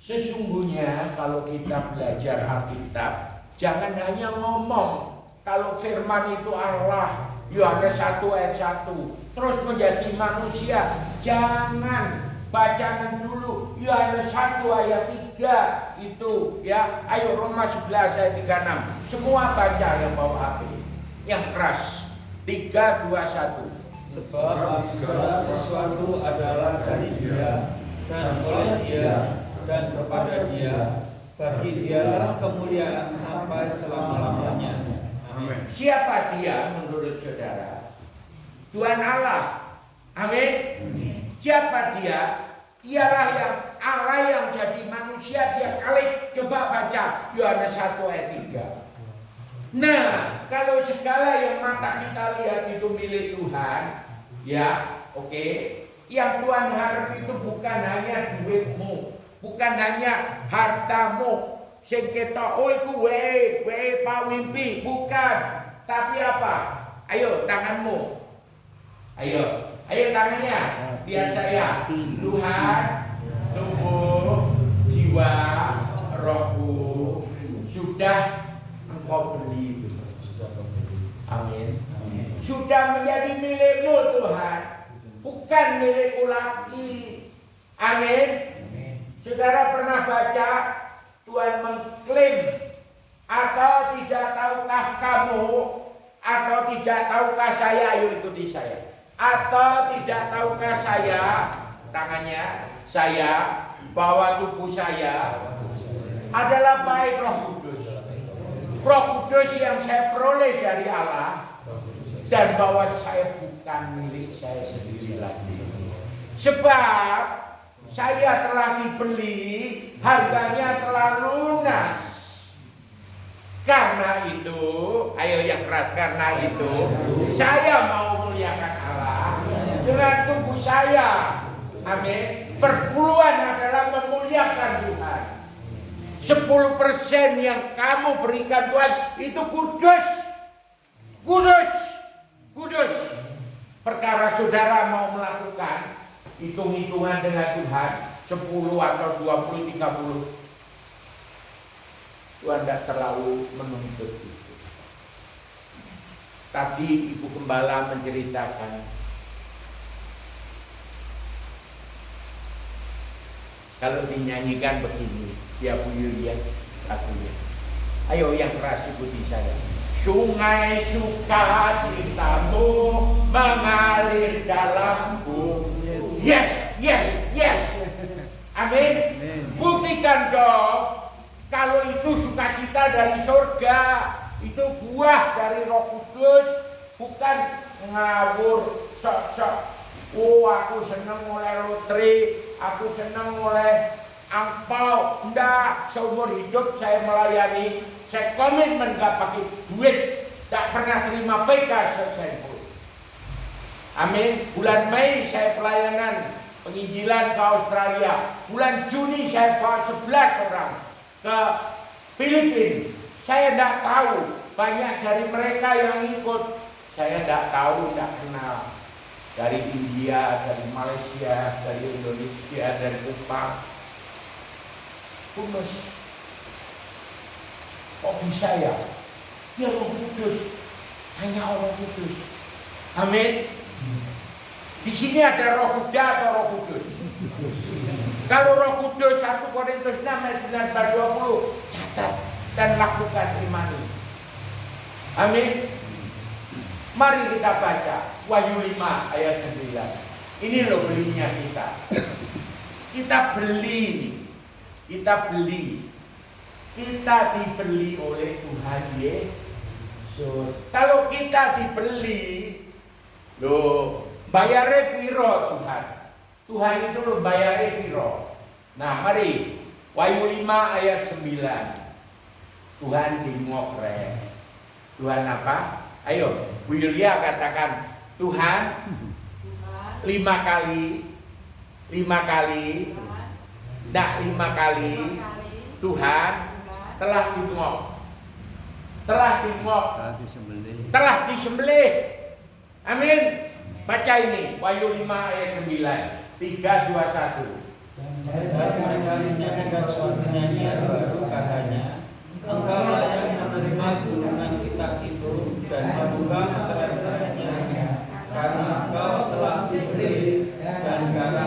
Sesungguhnya kalau kita belajar Alkitab, jangan hanya ngomong kalau firman itu Allah, Yohanes 1 ayat 1, terus menjadi manusia. Jangan, bacakan dulu Yohanes 1 ayat 3 itu ya. Ayo Roma 11 ayat 36. Semua baca yang bawa HP, yang keras. 3, 2, 1. Sebab segala sesuatu adalah dari Dia dan oleh Dia dan kepada Dia. Bagi Dialah kemuliaan sampai selama-lamanya. Amin. Siapa Dia menurut saudara? Tuhan Allah. Amin. Siapa Dia? Dialah yang Allah yang jadi manusia, Dia kali. Coba baca Yohanes 1 ayat 3. Nah, kalau segala yang mata kita lihat itu milik Tuhan, ya, oke. Yang Tuhan harap itu bukan hanya duitmu, bukan hanya hartamu. Sing ketok oh iku wae pawimpi, bukan. Tapi apa? Ayo tanganmu. Ayo tangannya. Lihat saya. Tuhan, tubuh, jiwa, rohku sudah Engkau beli. Amin. Sudah menjadi milikmu Tuhan, bukan milikku lagi. Amin. Saudara pernah baca Tuhan mengklaim, atau tidak tahukah kamu, atau tidak tahukah saya, ayo ikuti saya, atau tidak tahukah saya, tangannya saya, bahwa tubuh saya adalah baik Roh Kudus. Roh Kudus yang saya peroleh dari Allah, dan bahwa saya bukan milik saya sendiri lagi. Sebab saya telah dibeli, harganya telah lunas. Karena itu, ayo yang keras, karena itu saya mau muliakan Allah dengan tubuh saya. Amin. Perpuluhan adalah memuliakan Tuhan. 10% yang kamu berikan Tuhan itu kudus. Kudus. Perkara saudara mau melakukan hitung-hitungan dengan Tuhan 10 atau 20, 30, Tuhan tidak terlalu menuntut itu. Tadi Ibu Gembala menceritakan, kalau dinyanyikan begini, ya Bu Yulia lagunya. Ayo yang keras ikuti saya. Sungai sukacitamu mengalir dalamku. Yes. Amin. Buktikan dong kalau itu sukacita dari surga, itu buah dari Roh Kudus, bukan ngawur sok-sok. Oh, aku seneng oleh lotre, aku seneng oleh angpau. Enggak, seumur hidup saya melayani, saya komitmen gak pakai duit, gak pernah terima PK selesai pun. Amin. Bulan Mei saya pelayanan penginjilan ke Australia. Bulan Juni saya bawa 11 orang ke Filipina. Saya tidak tahu, banyak dari mereka yang ikut. Saya tidak tahu, tidak kenal. Dari India, dari Malaysia, dari Indonesia, dari Jepang. Kumus. Kok bisa ya? Ya Roh Kudus. Hanya orang kudus. Amin. Di sini ada Roh Kuda atau Roh Kudus? Kalau Roh Kudus 1 Korintus 6 ayat 19-20 catat dan lakukan imani. Amin. Mari kita baca Wahyu 5 ayat 9. Ini loh belinya kita. Kita beli nih. Kita dibeli oleh Tuhan Yesus. Kalau kita dibeli, loh bayarnya piro Tuhan? Tuhan itu loh bayarnya piro. Nah mari Wahyu 5 ayat 9. Tuhan dimokre. Tuhan apa? Ayo Bu Yulia katakan Tuhan 5 kali. Tidak 5 kali. Tuhan telah disembelih. Amin. Baca ini Wahyu 5 ayat 9. 3, 2, 1. dan menyanyinya dengan suatu nyanyian baru katanya, Engkaulah yang menerima gunungan kita itu dan membuka meterai-meterainya, karena Engkau telah dibeli dan karena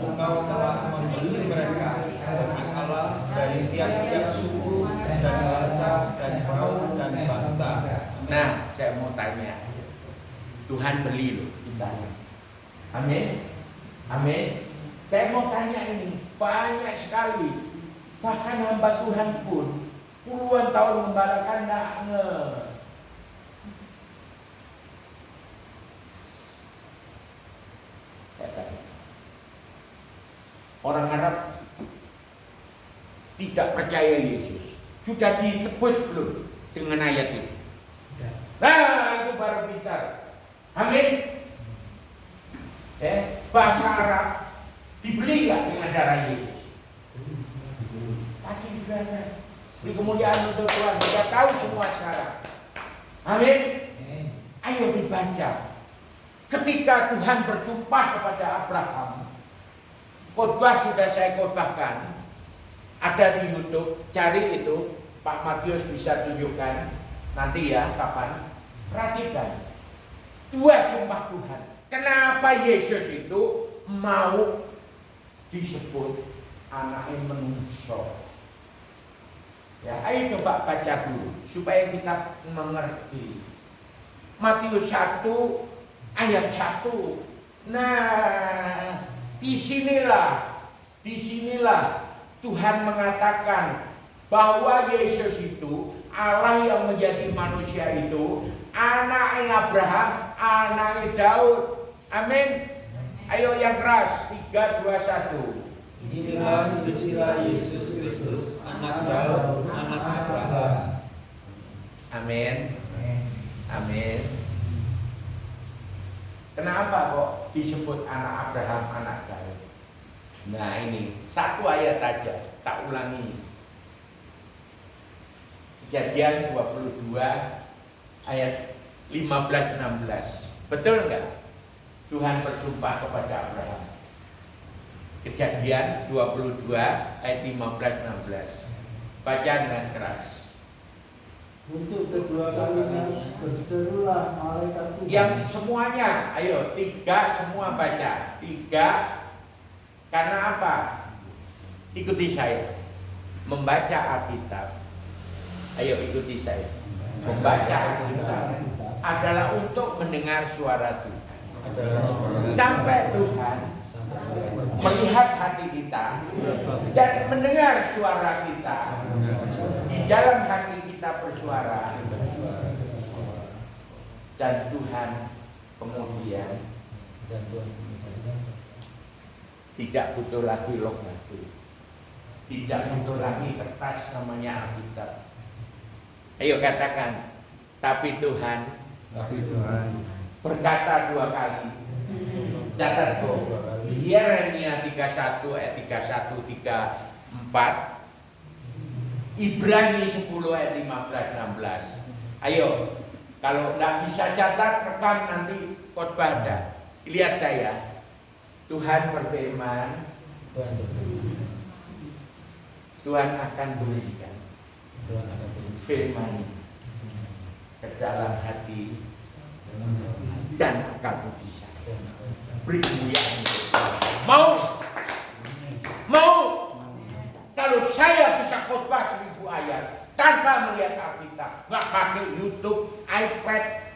Engkau telah membeli mereka bagi Allah dari tiap-tiap suku dan bahasa dan kaum dan bangsa. Nah, saya mau tanya, Tuhan beli loh kita. Amin. Amin. Saya mau tanya ini, banyak sekali, bahkan hamba Tuhan pun puluhan tahun membalakan nggak nge. Orang Arab tidak percaya Yesus. Sudah ditebus belum dengan ayat itu? Nah, itu baru pintar. Amin. Bahasa Arab dibeli nggak dengan darah Yesus? Tadi sudah ada. Di kemuliaan untuk Tuhan, kita tahu semua sekarang. Amin. Ayo dibaca. Ketika Tuhan bersumpah kepada Abraham, khotbah sudah saya khotbahkan, ada di YouTube, cari itu, Pak Matius bisa tunjukkan nanti ya, kapan. Perhatikan, dua sumpah Tuhan. Kenapa Yesus itu mau disebut anaknya manusia? Ya, ayo coba baca dulu supaya kita mengerti. Matius 1 ayat 1. Nah, disinilah Tuhan mengatakan bahwa Yesus itu Allah yang menjadi manusia itu anaknya Abraham, anaknya Daud. Amin. Ayo yang keras, 3, 2, 1. Inilah silsilah Yesus Kristus, anak Daud, anak Abraham. Amin. Amin. Kenapa kok disebut anak Abraham, anak Daud? Nah ini, satu ayat aja, tak ulangi. Kejadian 22 ayat 15-16. Betul enggak? Tuhan bersumpah kepada Abraham. Kejadian 22 ayat 15-16. Baca dengan keras. Untuk kedua kalinya berserulah malaikat Tuhan. Yang semuanya, ayo 3 semua baca. 3. Karena apa? Ikuti saya. Membaca Alkitab. Ayo ikuti saya. Membaca Alkitab adalah untuk mendengar suara Tuhan. Sampai Tuhan melihat hati kita dan mendengar suara kita. Di dalam hati kita bersuara dan Tuhan kemudian tidak butuh lagi logato, tidak butuh lagi kertas namanya Alkitab. Ayo katakan, tapi Tuhan berkata 2 kali. Catat kok. Yeremia 31 ayat 31 34. Ibrani 10 ayat 15 16. Ayo, kalau tidak bisa catat, rekam nanti khotbah ada. Lihat saya. Tuhan berfirman, Tuhan akan tuliskan firman ke dalam hati dan akal budi saya. Beri kemuliaan. Mau kalau saya bisa khotbah 1000 ayat tanpa melihat Alkitab, nggak pakai YouTube, iPad,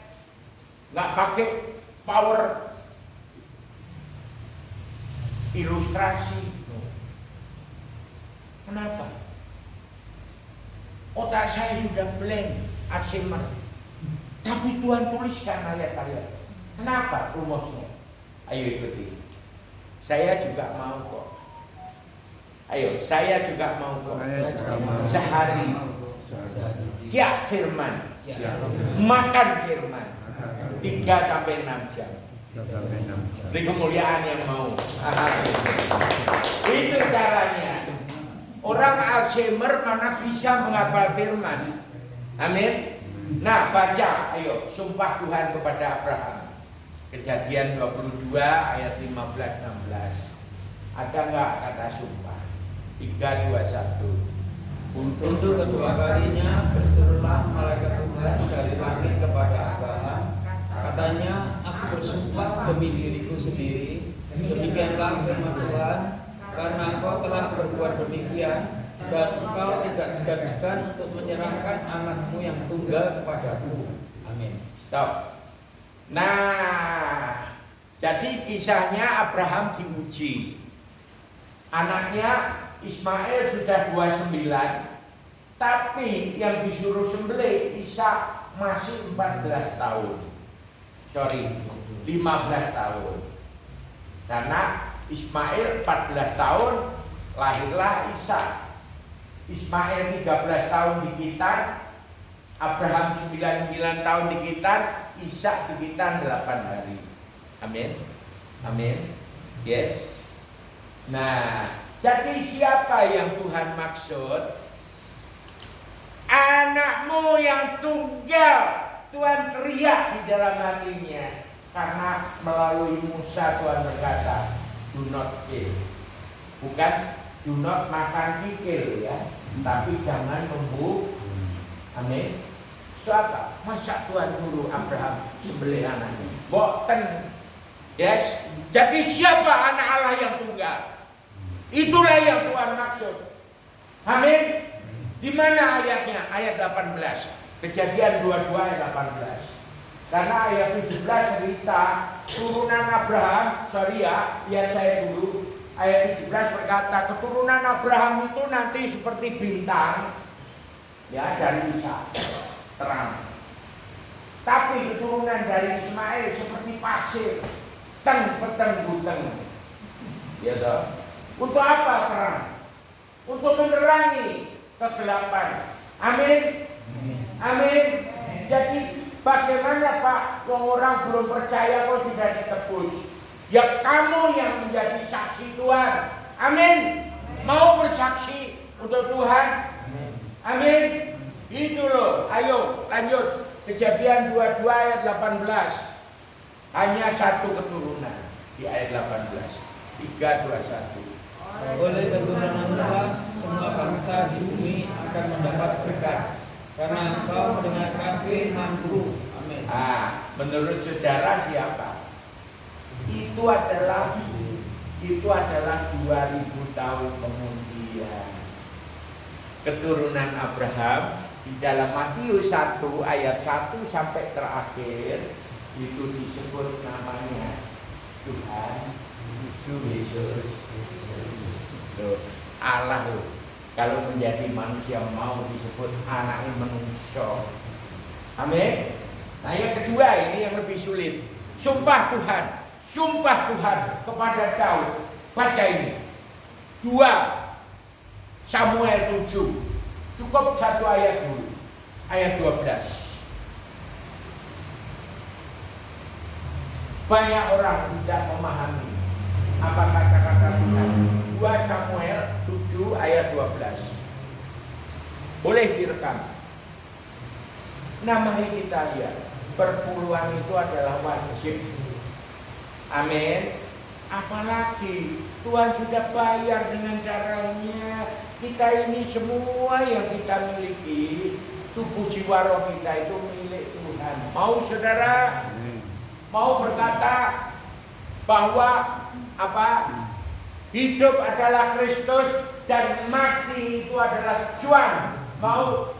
nggak pakai power ilustrasi. Kenapa? Otak saya sudah blank, Alzheimer. Tapi Tuhan tuliskan ayat-ayat. Kenapa rumusnya? Ayo ikuti. Saya juga mau kok. Ayo, saya juga mau kok. Sehari tiap firman, makan firman 3-6 jam. Beri kemuliaan yang mau. Itu caranya. Orang Alzheimer mana bisa menghafal firman. Amin. Nah, baca, ayo, sumpah Tuhan kepada Abraham. Kejadian 22 ayat 15-16. Ada nggak kata sumpah? 3, 2, 1. Untuk kedua kalinya berserulah malaikat Tuhan dari langit kepada Abraham. Katanya, aku bersumpah demi diriku sendiri, demikianlah firman Tuhan, karena engkau telah berbuat demikian, dan engkau tidak segan-segan untuk menyerahkan anakmu yang tunggal kepadaku. Amin. Stop. Nah, jadi kisahnya Abraham diuji. Anaknya Ismail sudah 29, tapi yang disuruh sembelih Ishak masih 14 tahun. Sorry, 15 tahun. Karena Ismail 14 tahun, lahirlah Ishak. Ismail 13 tahun dikitan, Abraham 99 tahun dikitan, Ishak dikitan 8 hari. Amin. Amin. Yes. Nah, jadi siapa yang Tuhan maksud? Anakmu yang tunggal. Tuhan teriak di dalam hatinya. Karena melalui Musa Tuhan berkata, do not kill. Bukan do not makan kikil ya, tapi jangan membunuh. Amin. Siapa? Masa Tuhan suruh Abraham sembelih anaknya? Boten. Yes. Jadi siapa anak Allah yang tunggal? Itulah yang Tuhan maksud. Amin. Di mana ayatnya? Ayat 18. Kejadian 22 ayat 18. Karena ayat 17 cerita turunan Abraham, sorry ya, lihat saya dulu. Ayat 17 berkata, keturunan Abraham itu nanti seperti bintang, ya, dari Ishak, terang. Tapi keturunan dari Ismail seperti pasir, peteng buteng. Ya toh. Untuk apa terang? Untuk menerangi kegelapan. Amin. Amin. Jadi bagaimana Pak? Orang belum percaya kok sudah ditebus. Ya kamu yang menjadi saksi Tuhan. Amin. Mau bersaksi untuk Tuhan? Amin. Itu loh. Ayo lanjut. Kejadian 22 ayat 18. Hanya satu keturunan di ayat 18. 3, 2, 1. Oleh keturunanlah semua bangsa di bumi akan mendapat berkat, karena engkau mendengarkan firman-Ku. Amin. Menurut saudara siapa? Itu adalah 2000 tahun kemudian. Keturunan Abraham di dalam Matius 1 ayat 1 sampai terakhir itu disebut namanya Tuhan Yesus. Allah loh. Kalau menjadi manusia mau disebut anaknya manusia. Amin. Nah yang kedua ini yang lebih sulit. Sumpah Tuhan kepada Daud. Baca ini 2 Samuel 7. Cukup satu ayat dulu. Ayat 12. Banyak orang tidak memahami apa kata-kata Tuhan. 2 Samuel 7 ayat 12. Boleh direkam. Nah mari kita lihat. Perpuluhan itu adalah wajib. Amin. Apalagi Tuhan sudah bayar dengan darahnya. Kita ini semua yang kita miliki, tubuh jiwa roh kita itu milik Tuhan. Mau saudara? Mau berkata bahwa apa? Hidup adalah Kristus dan mati itu adalah cuan. Mau?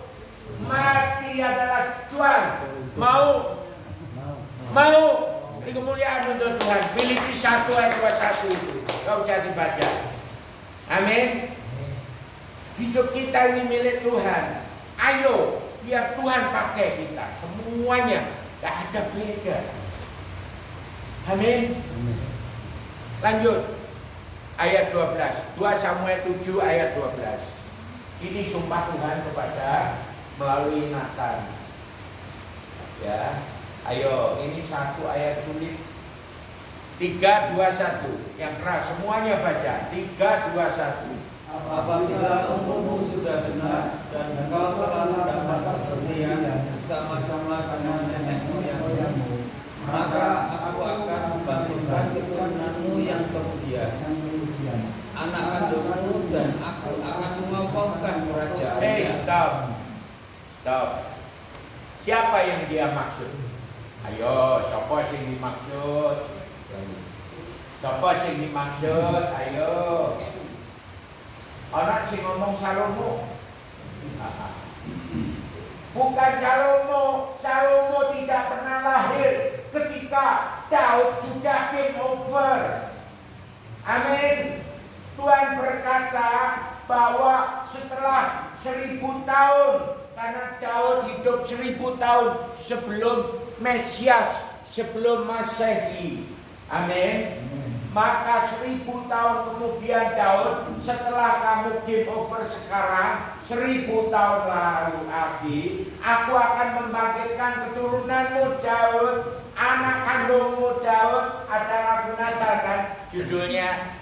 Mati adalah cuan. Mau? Ini kemuliaan untuk Tuhan. Filipi 1 ayat 21 itu. Gak usah dibaca. Amin. Hidup kita ini milik Tuhan. Ayo, biar Tuhan pakai kita. Semuanya. Gak ada beda. Amin. Lanjut. Ayat 12. 2 Samuel 7 ayat 12. Ini sumpah Tuhan kepada melalui Nathan. Ya. Ayo, ini satu ayat sulit. 3, 2, 1. Yang keras semuanya baca. 3, 2, 1. Apabila umurmu sudah benar dan engkau telah mendapat keberanian bersama-sama dengan nenek moyangmu, maka aku akan membangkitkan keturunanmu yang kemudian Siapa yang dia maksud? Ayo, siapa sing dimaksud? Siapa sing dimaksud? Ayo. Orang sing ngomong Salomo. Bukan Salomo. Salomo tidak pernah lahir ketika Daud sudah game over. Amin. Tuhan berkata bahwa setelah 1000 tahun, karena Daud hidup 1000 tahun sebelum Mesias, sebelum Masehi. Amin. Maka 1000 tahun kemudian Daud, setelah kamu game over sekarang, 1000 tahun lalu lagi, aku akan membangkitkan keturunanmu Daud, anak kandungmu Daud. Ada lagu Natal kan, judulnya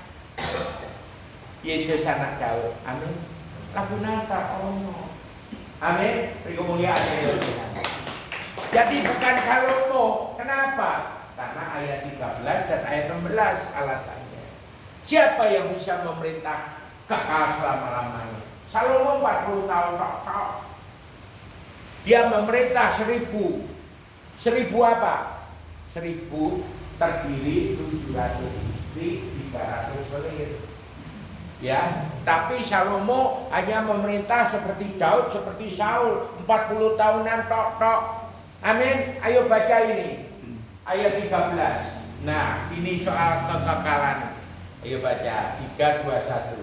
Yesus anak Daud. Amin. Lagu Natal. Oh. Amin. Kemuliaan Tuhan. Jadi bukan Salomo. Kenapa? Karena ayat 13 dan ayat 16 alasannya. Siapa yang bisa memerintah kekal selama-lamanya? Salomo 40 tahun tok. Dia memerintah 1000. 1000 apa? 1000 terdiri 700 istri, 300 pelir. Ya, tapi Salomo hanya memerintah seperti Daud, seperti Saul, 40 tahunan tok. Amin. Ayo baca ini. Ayat 13. Nah, ini soal kekekalan. Ayo baca 3, 2, 1.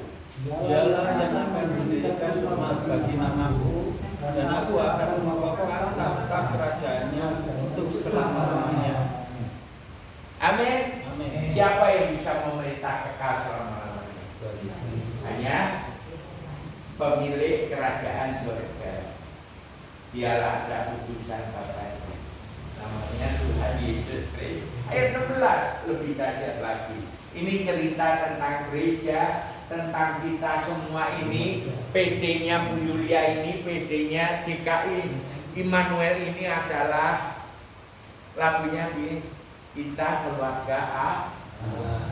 Dialah yang akan mendirikan rumah bagi namaku, dan aku akan membawakan tahta kerajaannya untuk selama-lamanya. Amin. Amin. Siapa yang bisa memerintah kekal selama-lamanya? Hanya pemilik kerajaan surga. Dialah ada utusan Bapaknya. Namanya Tuhan Yesus Kristus. Ayat 16 lebih dahsyat lagi. Ini cerita tentang gereja, tentang kita semua ini. PD-nya Bu Yulia ini, PD-nya JKI Immanuel ini adalah lagunya kita keluarga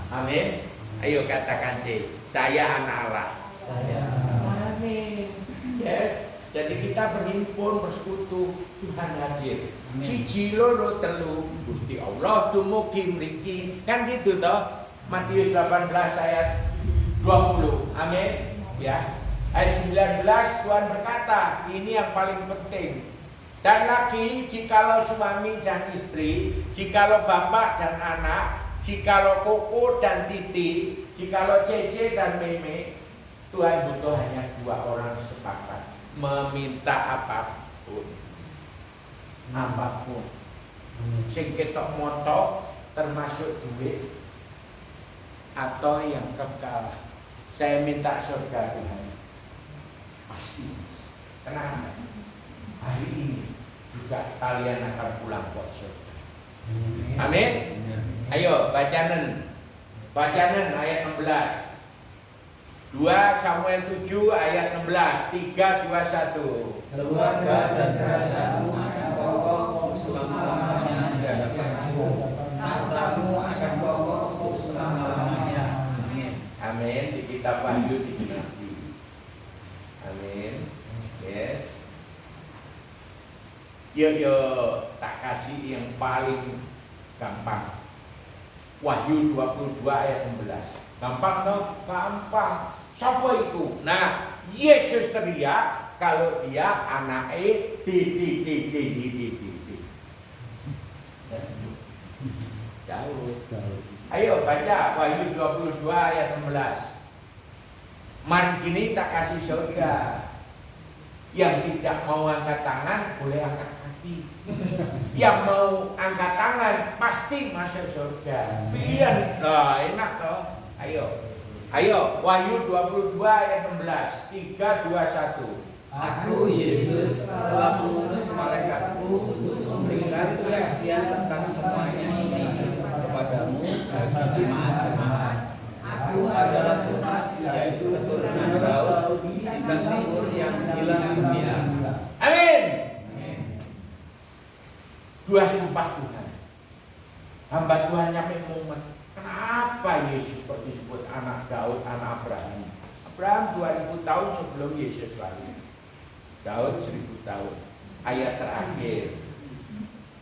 Amin. Ayo katakan C. Saya anak Allah. Saya. Amin. Yes. Jadi kita berhimpun, bersekutu, Tuhan hadir. Siji loro telu Gusti Allah dumugi mriki. Kan gitu toh? Matius 18 ayat 20. Amin. Ya. Ayat 19 Tuhan berkata, ini yang paling penting. Dan lagi, jikalau suami dan istri, jikalau bapak dan anak, jikalau koko dan titi, jikalau cece dan meme, Tuhan butuh hanya 2 orang sepakat meminta apapun. Sing ketok motok termasuk duit atau yang kekal. Saya minta surga Tuhan. Pasti. Kenapa? Hari ini juga kalian akan pulang ke surga. Amin. Ayo bacanen ayat 16. 2 Samuel 7 ayat 16. 3, 2, 1. Keluarga dan kerajaanmu akan kokoh untuk selama-lamanya di hadapanku. Tahtamu akan kokoh untuk selama-lamanya. Amin. Amin. Di kitab Wahyu digenapi. Amin. Yes. Yo tak kasih yang paling gampang. Wahyu 22 ayat 16. Gampang toh? Gampang. Siapa itu? Nah, Yesus teriak kalau dia anaknya Jauh. Ayo baca Wahyu 22 ayat 16. Mari kini tak kasih surga. Yang tidak mau angkat tangan boleh angkat kaki. Yang mau angkat tangan pasti masuk surga. Pilihan. Nah, enak toh. Ayo Wahyu 22 ayat 16. 3, 2, 1. Aku Yesus telah mengutus malaikatku untuk memberikan kesaksian tentang semuanya ini kepadamu bagi jemaat-jemaat. Aku adalah Tuhan, yaitu keturunan Daud, bintang timur yang hilang gembira. Amin. Dua sumpah Tuhan. Hamba Tuhan nyampe momen. Kenapa Yesus kok disebut anak Daud, anak Abraham? Abraham 2000 tahun sebelum Yesus lahir. Daud 1000 tahun. Ayat terakhir.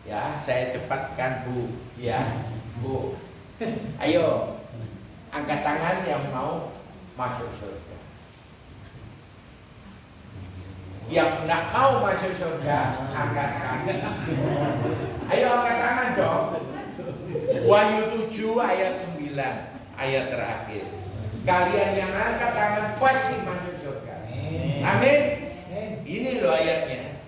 Ya, saya cepatkan Bu. Ya, Bu. Ayo, angkat tangan yang mau masuk surga. Yang tidak mau masuk surga, angkat kaki. Ayo angkat tangan dong. Wahyu 7 ayat 9, ayat terakhir. Kalian yang angkat tangan pasti masuk surga. Amin. Ini loh ayatnya.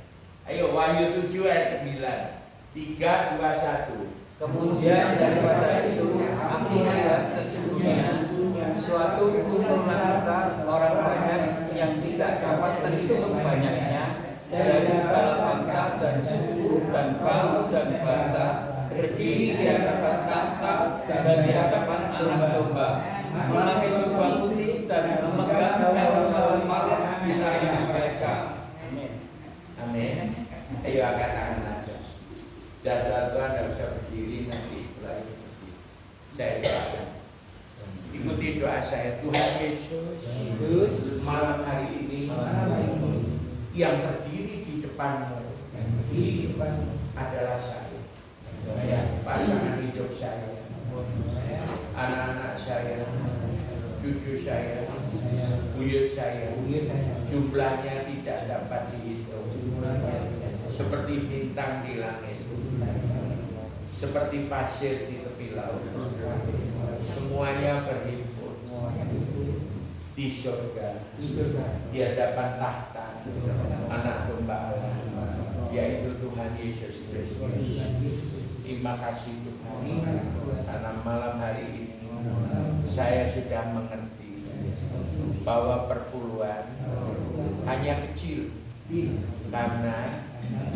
Ayo Wahyu 7 ayat 9. 3, 2, 1. Kemudian daripada itu aku melihat sesungguhnya suatu kumpulan besar orang banyak yang tidak dapat terhitung banyaknya dari segala bangsa dan suku dan kaum dan bahasa berdiri di hadapan tahta dan di hadapan Anak Domba, memakai jubah putih dan memegang daun-daun palem di tangan mereka. Amin. Amin. Ayo angkat tangan aja. Dan Tuhan tidak bisa berdiri nanti setelah itu berdiri. Saya doakan. Ikuti doa saya. Tuhan Yesus, malam hari ini yang berdiri di depanmu, adalah saya. Pasangan hidup saya, anak-anak saya, cucu saya, buyut saya, jumlahnya tidak dapat dihitung. Seperti bintang di langit, seperti pasir di tepi laut, semuanya berhimpun di surga, di hadapan tahta Anak Domba Allah, yaitu Tuhan Yesus Kristus. Terima kasih Tuhan, karena malam hari ini saya sudah mengerti bahwa perpuluhan hanya kecil karena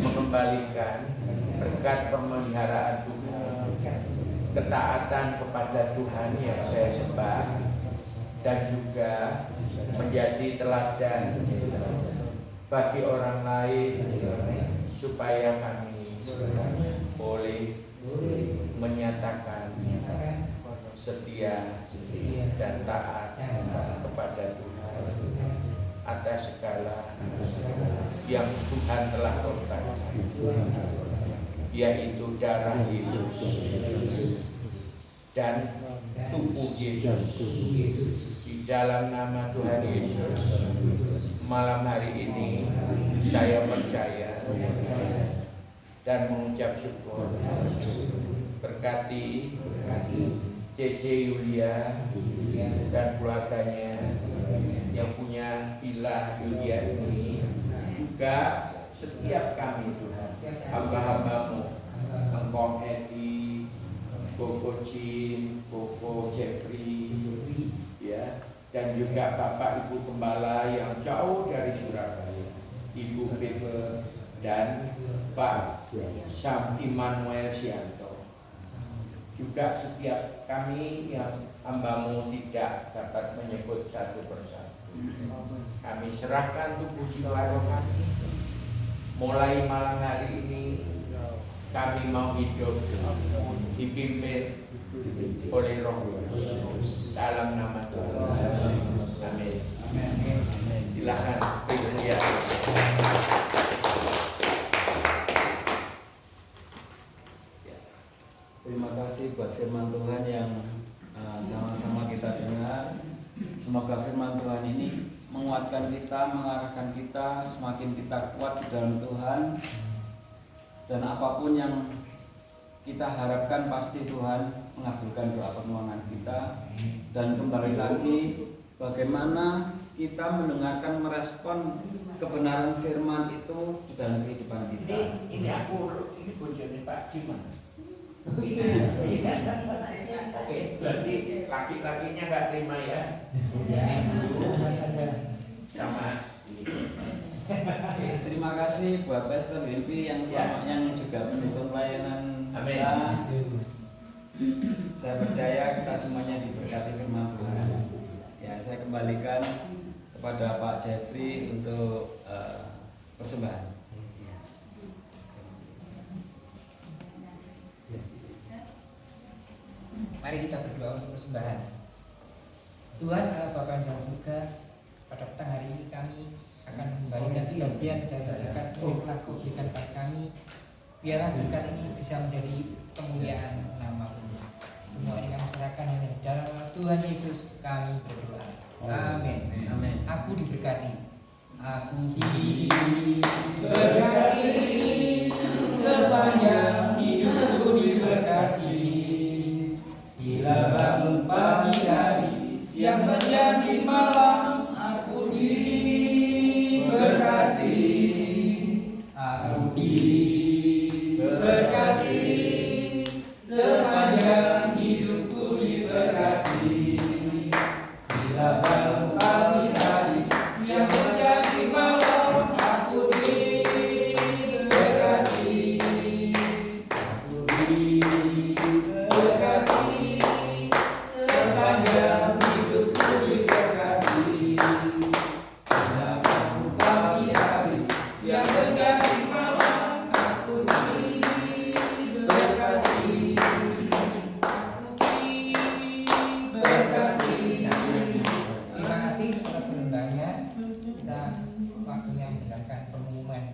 mengembalikan berkat pemeliharaan Tuhan, ketaatan kepada Tuhan yang saya sembah, dan juga menjadi teladan bagi orang lain supaya kami boleh menyatakan setia dan taat kepada Tuhan atas segala yang Tuhan telah korbankan, yaitu darah Yesus dan tubuh Yesus. Di dalam nama Tuhan Yesus, malam hari ini saya percaya dan mengucap syukur. Berkati CC Yulia dan keluarganya yang punya villa Yulia ini, juga setiap kami Tuhan, hamba-hambamu, Engkong Edi, Koko Chin, Koko Jeffrey, ya, dan juga Bapak Ibu Gembala yang jauh dari Surabaya, Ibu Pepe dan Pak Sam Immanuel Sianto. Juga setiap kami yang hambamu tidak dapat menyebut satu persatu, kami serahkan tubuh jiwa roh kami. Mulai malam hari ini kami mau hidup dipimpin oleh Roh Kudus dalam nama Tuhan. Amin. Silakan bersedia. Terima kasih buat firman Tuhan yang sama-sama kita dengar. Semoga firman Tuhan ini menguatkan kita, mengarahkan kita, semakin kita kuat di dalam Tuhan. Dan apapun yang kita harapkan pasti Tuhan mengabulkan doa permohonan kita. Dan kembali lagi, bagaimana kita mendengarkan, merespon kebenaran firman itu di dalam kehidupan kita. Ini bojone Pak Jiman. Oke, berarti laki-lakinya nggak terima ya? Sama ini. Terima kasih buat Pastor Wimpi yang selamanya juga mendukung pelayanan kita. Saya percaya kita semuanya diberkati firman Tuhan. Ya, saya kembalikan kepada Pak Jeffrey untuk persembahan. Mari kita berdoa untuk persembahan. Tuhan Allah Bapa yang dalam surga, pada petang hari ini kami akan memberikan sebagian dari berkat yang telah Kau berikan pada kami. biarlah berkat ini bisa menjadi kemuliaan nama-Mu. Semua ini kami serahkan hanya di dalam Tuhan Yesus kami berdoa. Amin. Amin. Aku diberkati. Aku diberkati sepanjang hidupku diberkati. Bila bangun pagi hari, siang menjadi malam, aku diberkati. Aku diberkati sepanjang hidupku diberkati. Bila bangun pagi hari, siang menjadi malam, aku diberkati. Aku diberkati sepanjang hidupku diberkati. Bila bangun pagi hari, siang menjadi malam, aku diberkati. Berkati. Terima kasih atas permintaannya. Kita waktunya mendengarkan pengumuman.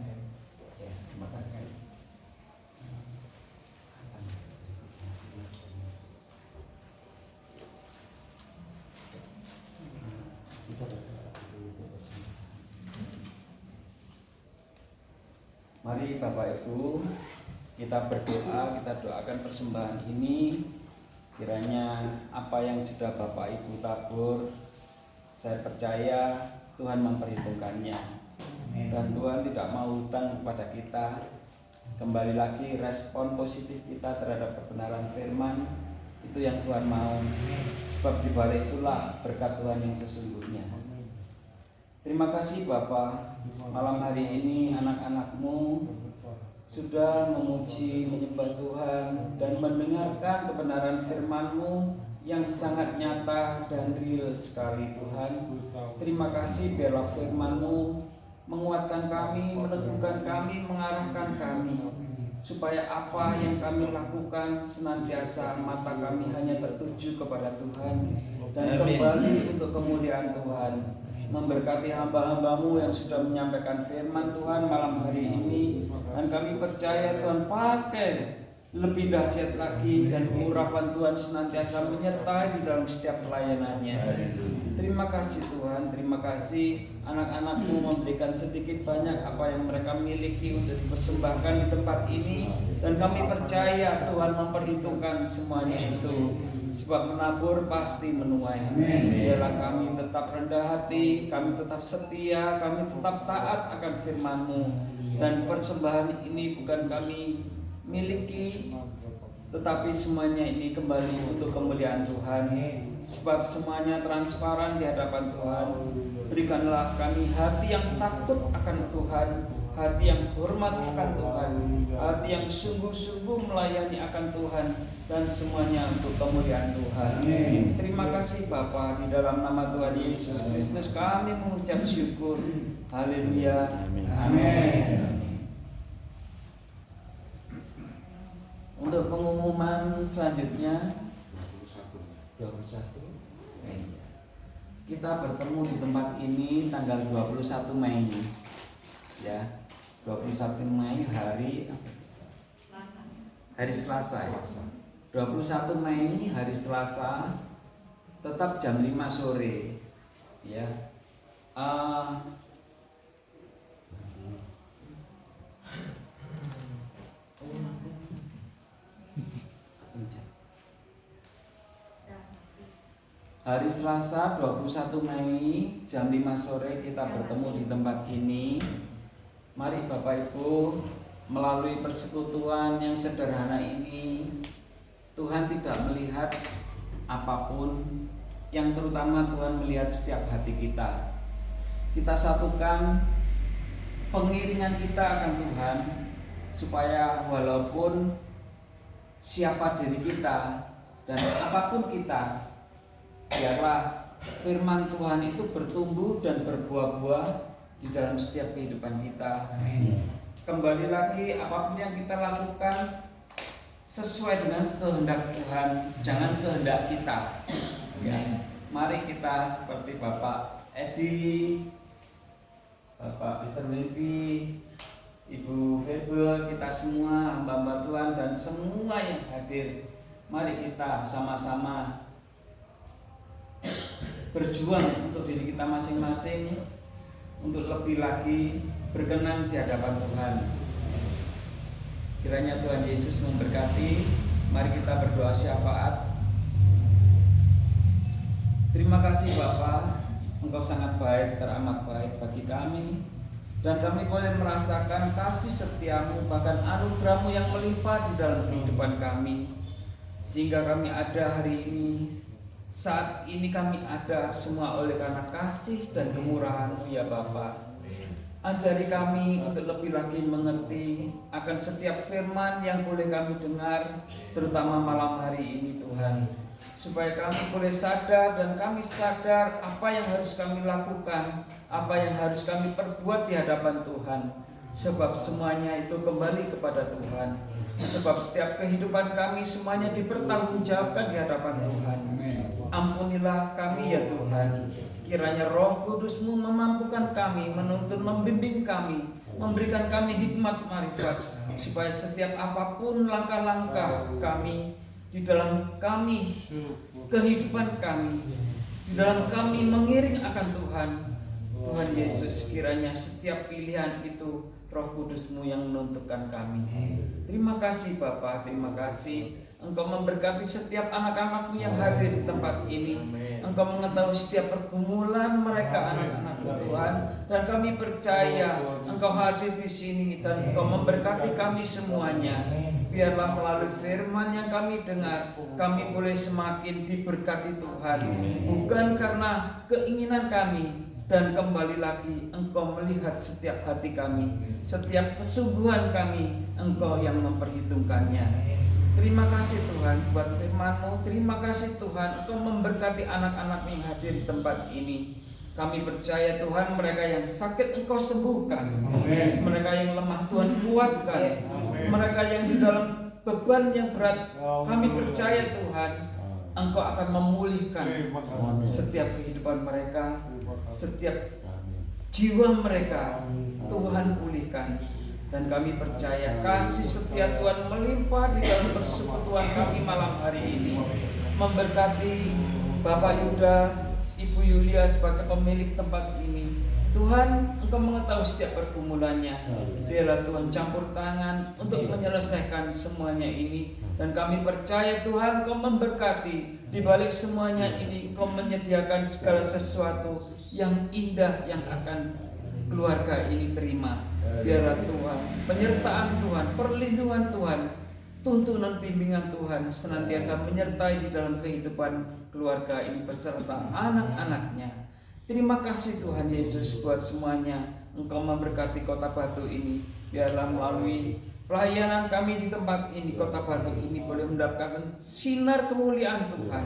Ya, terima kasih. Mari Bapak Ibu, kita berdoa, kita doakan persembahan ini. Kiranya apa yang sudah Bapak Ibu tabur, saya percaya Tuhan memperhitungkannya. Dan Tuhan tidak mau hutang kepada kita. Kembali lagi respon positif kita terhadap kebenaran firman, itu yang Tuhan mau. Sebab di balik itulah berkat Tuhan yang sesungguhnya. Terima kasih Bapak, malam hari ini anak-anak-Mu sudah memuji, menyembah Tuhan dan mendengarkan kebenaran firman-Mu yang sangat nyata dan real sekali Tuhan. Terima kasih biarlah firman-Mu menguatkan kami, meneguhkan kami, mengarahkan kami, supaya apa yang kami lakukan senantiasa mata kami hanya tertuju kepada Tuhan dan kembali untuk kemuliaan Tuhan. Memberkati hamba-hamba-Mu yang sudah menyampaikan firman Tuhan malam hari ini, dan kami percaya Tuhan pakai lebih dahsyat lagi dan urapan Tuhan senantiasa menyertai di dalam setiap pelayanannya. Terima kasih Tuhan, terima kasih anak-anak-Mu memberikan sedikit banyak apa yang mereka miliki untuk dipersembahkan di tempat ini, dan kami percaya Tuhan memperhitungkan semuanya itu. Sebab menabur pasti menuai. Biarlah kami tetap rendah hati, kami tetap setia, kami tetap taat akan firman-Mu. Dan persembahan ini bukan kami miliki, tetapi semuanya ini kembali untuk kemuliaan Tuhan. Sebab semuanya transparan di hadapan Tuhan. Berikanlah kami hati yang takut akan Tuhan, hati yang hormat akan Tuhan, hati yang sungguh-sungguh melayani akan Tuhan, dan semuanya untuk kemuliaan Tuhan. Terima kasih Bapa, di dalam nama Tuhan Yesus Kristus kami mengucap syukur. Haleluya. Amin. Untuk pengumuman selanjutnya 21. Kita bertemu di tempat ini tanggal 21 Mei. Ya. 21 Mei hari Selasa ya. 21 Mei hari Selasa, tetap jam 5 sore ya. Hari Selasa 21 Mei jam 5 sore kita bertemu di tempat ini. Mari Bapak Ibu, melalui persekutuan yang sederhana ini, Tuhan tidak melihat apapun, yang terutama Tuhan melihat setiap hati kita. Kita satukan pengiringan kita akan Tuhan, supaya walaupun siapa diri kita dan apapun kita, biarlah firman Tuhan itu bertumbuh dan berbuah-buah di dalam setiap kehidupan kita. Kembali lagi, apapun yang kita lakukan sesuai dengan kehendak Tuhan, jangan kehendak kita. Ya. Mari kita seperti Bapak Edi, Bapak Mr. Wimpy, Ibu Febe, kita semua hamba-hamba Tuhan dan semua yang hadir. Mari kita sama-sama berjuang untuk diri kita masing-masing, untuk lebih lagi berkenan di hadapan Tuhan. Kiranya Tuhan Yesus memberkati. Mari kita berdoa syafaat. Terima kasih Bapa, Engkau sangat baik, teramat baik bagi kami, dan kami boleh merasakan kasih setiamu, bahkan anugerahmu yang melimpah di dalam kehidupan kami, sehingga kami ada hari ini. Saat ini kami ada semua oleh karena kasih dan kemurahan-Mu ya Bapa. Ajari kami untuk lebih lagi mengerti akan setiap firman yang boleh kami dengar, terutama malam hari ini Tuhan, supaya kami boleh sadar dan kami sadar apa yang harus kami lakukan, apa yang harus kami perbuat di hadapan Tuhan. Sebab semuanya itu kembali kepada Tuhan. Sebab setiap kehidupan kami semuanya dipertanggungjawabkan di hadapan Tuhan. Ampunilah kami ya Tuhan. Kiranya Roh Kudus-Mu memampukan kami, menuntun, membimbing kami, memberikan kami hikmat marifat, supaya setiap apapun langkah-langkah kami, di dalam kami, kehidupan kami, di dalam kami mengiring akan Tuhan, Tuhan Yesus, kiranya setiap pilihan itu Roh Kudus-Mu yang menentukan kami. Terima kasih Bapa, terima kasih. Engkau memberkati setiap anak-anak-Mu yang hadir di tempat ini. Engkau mengetahui setiap pergumulan mereka, anak-anak-Mu Tuhan, dan kami percaya Engkau hadir di sini dan Engkau memberkati kami semuanya. Biarlah melalui firman yang kami dengar, kami boleh semakin diberkati Tuhan, bukan karena keinginan kami. Dan kembali lagi Engkau melihat setiap hati kami, setiap kesungguhan kami, Engkau yang memperhitungkannya. Terima kasih Tuhan buat firman-Mu. Terima kasih Tuhan Engkau memberkati anak-anak yang hadir di tempat ini. Kami percaya Tuhan, mereka yang sakit Engkau sembuhkan. Mereka yang lemah Tuhan kuatkan. Mereka yang di dalam beban yang berat, kami percaya Tuhan Engkau akan memulihkan setiap kehidupan mereka, setiap jiwa mereka Tuhan pulihkan. Dan kami percaya kasih setia Tuhan melimpah di dalam persekutuan kami malam hari ini. Memberkati Bapak Yuda, Ibu Yulia sebagai pemilik tempat ini. Tuhan, Engkau mengetahui setiap pergumulannya. Biarlah Tuhan campur tangan untuk menyelesaikan semuanya ini. Dan kami percaya Tuhan Engkau memberkati. Di balik semuanya ini Engkau menyediakan segala sesuatu yang indah yang akan keluarga ini terima. Biarlah Tuhan, penyertaan Tuhan, perlindungan Tuhan, tuntunan bimbingan Tuhan senantiasa menyertai di dalam kehidupan keluarga ini beserta anak-anaknya. Terima kasih Tuhan Yesus buat semuanya. Engkau memberkati Kota Batu ini. Biarlah melalui pelayanan kami di tempat ini, Kota Batu ini boleh mendapatkan sinar kemuliaan Tuhan.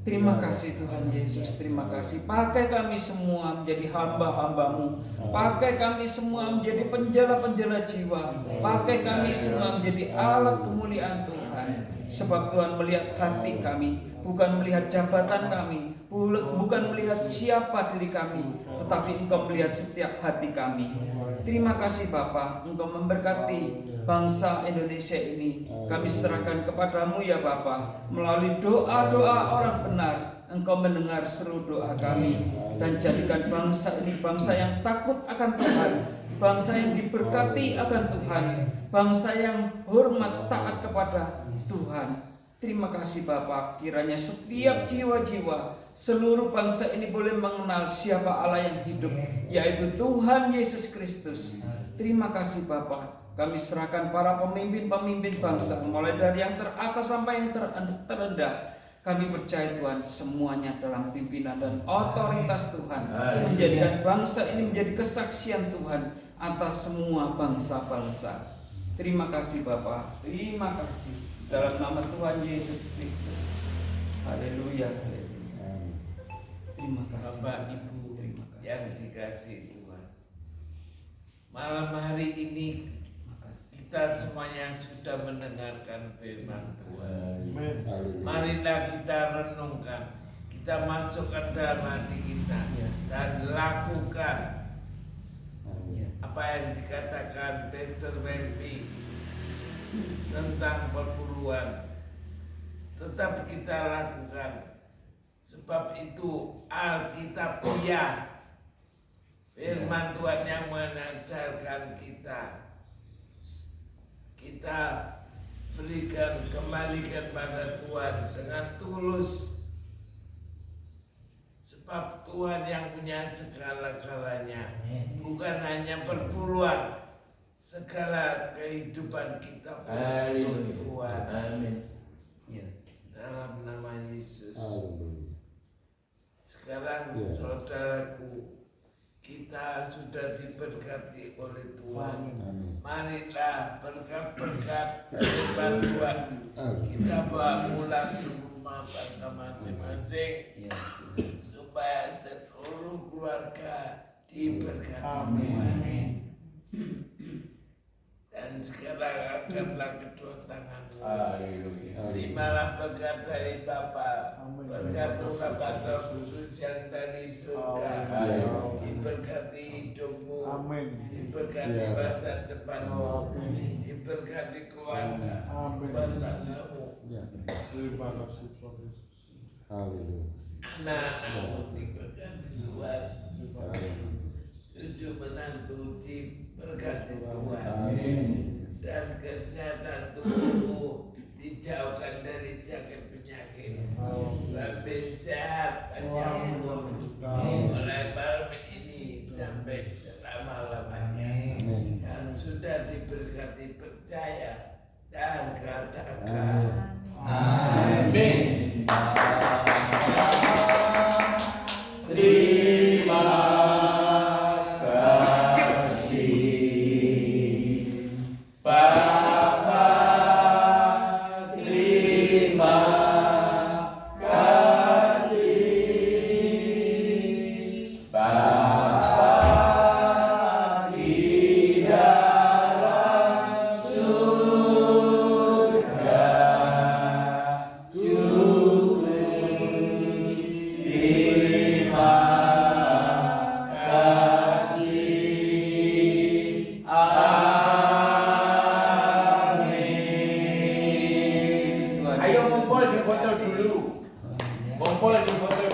Terima kasih Tuhan Yesus, terima kasih. Pakai kami semua menjadi hamba-hamba-Mu. Pakai kami semua menjadi penjala-penjala jiwa. Pakai kami semua menjadi alat kemuliaan Tuhan. Sebab Tuhan melihat hati kami, bukan melihat jabatan kami, bukan melihat siapa diri kami, tetapi Engkau melihat setiap hati kami. Terima kasih Bapa, Engkau memberkati bangsa Indonesia ini. Kami serahkan kepadamu ya Bapa. Melalui doa-doa orang benar, Engkau mendengar seru doa kami. Dan jadikan bangsa ini bangsa yang takut akan Tuhan, bangsa yang diberkati akan Tuhan, bangsa yang hormat taat kepada Tuhan. Terima kasih Bapa, kiranya setiap jiwa-jiwa seluruh bangsa ini boleh mengenal siapa Allah yang hidup, yaitu Tuhan Yesus Kristus. Terima kasih Bapa. Kami serahkan para pemimpin-pemimpin bangsa, mulai dari yang teratas sampai yang terendah. Kami percaya Tuhan semuanya dalam pimpinan dan otoritas Tuhan, menjadikan bangsa ini menjadi kesaksian Tuhan atas semua bangsa-bangsa. Terima kasih Bapa, terima kasih. Dalam nama Tuhan Yesus Kristus. Haleluya. Terima kasih Bapak Ibu terima kasih. yang dikasih Tuhan. Malam hari ini kita semuanya yang sudah mendengarkan firman Tuhan, marilah kita renungkan, kita masukkan dalam hati kita dan lakukan apa yang dikatakan Dr. Wempi tentang perburuan, tetap kita lakukan. Sebab itu Alkitabiah, firman Tuhan yang mengajarkan kita berikan, kembalikan pada Tuhan dengan tulus. Sebab Tuhan yang punya segala-galanya, bukan hanya perpuluhan, segala kehidupan kita untuk Tuhan. Amin. Dalam nama Yesus. Sekarang Ya. saudaraku, kita sudah diberkati oleh Tuhan. Amin. Marilah berkat-berkat firman Tuhan kita bawa pulang ke rumah bangsa masing-masing, supaya seluruh keluarga diberkati Tuhan. Dan sekarang angkatlah kedua tanganmu. Haleluya. Terimalah berkat dari Bapa, berkat Bapa khusus yang dari surga. Amin. Diberkati hidupmu, Amin. diberkati Ya. masa depanmu, diberkati keluarga, bertanggamu, Ya. Terima kasih Tuhan Yesus. Haleluya. anak-anakmu diberkati Tuhan, Haleluya. cucu menantu diberkati Tuhan, Amin. dan kesehatan tubuhmu dijauhkan dari sakit penyakit. Lebih sehat panjang umur mulai malam ini sampai selama-lamanya. Amin. Yang sudah diberkati percaya dan katakan Amin. Terima kasih Bapa, terima kasih Bapa di dalam surga. Syukur, terima kasih. Amin. Ayo ngumpul di foto dulu. Ngumpul di foto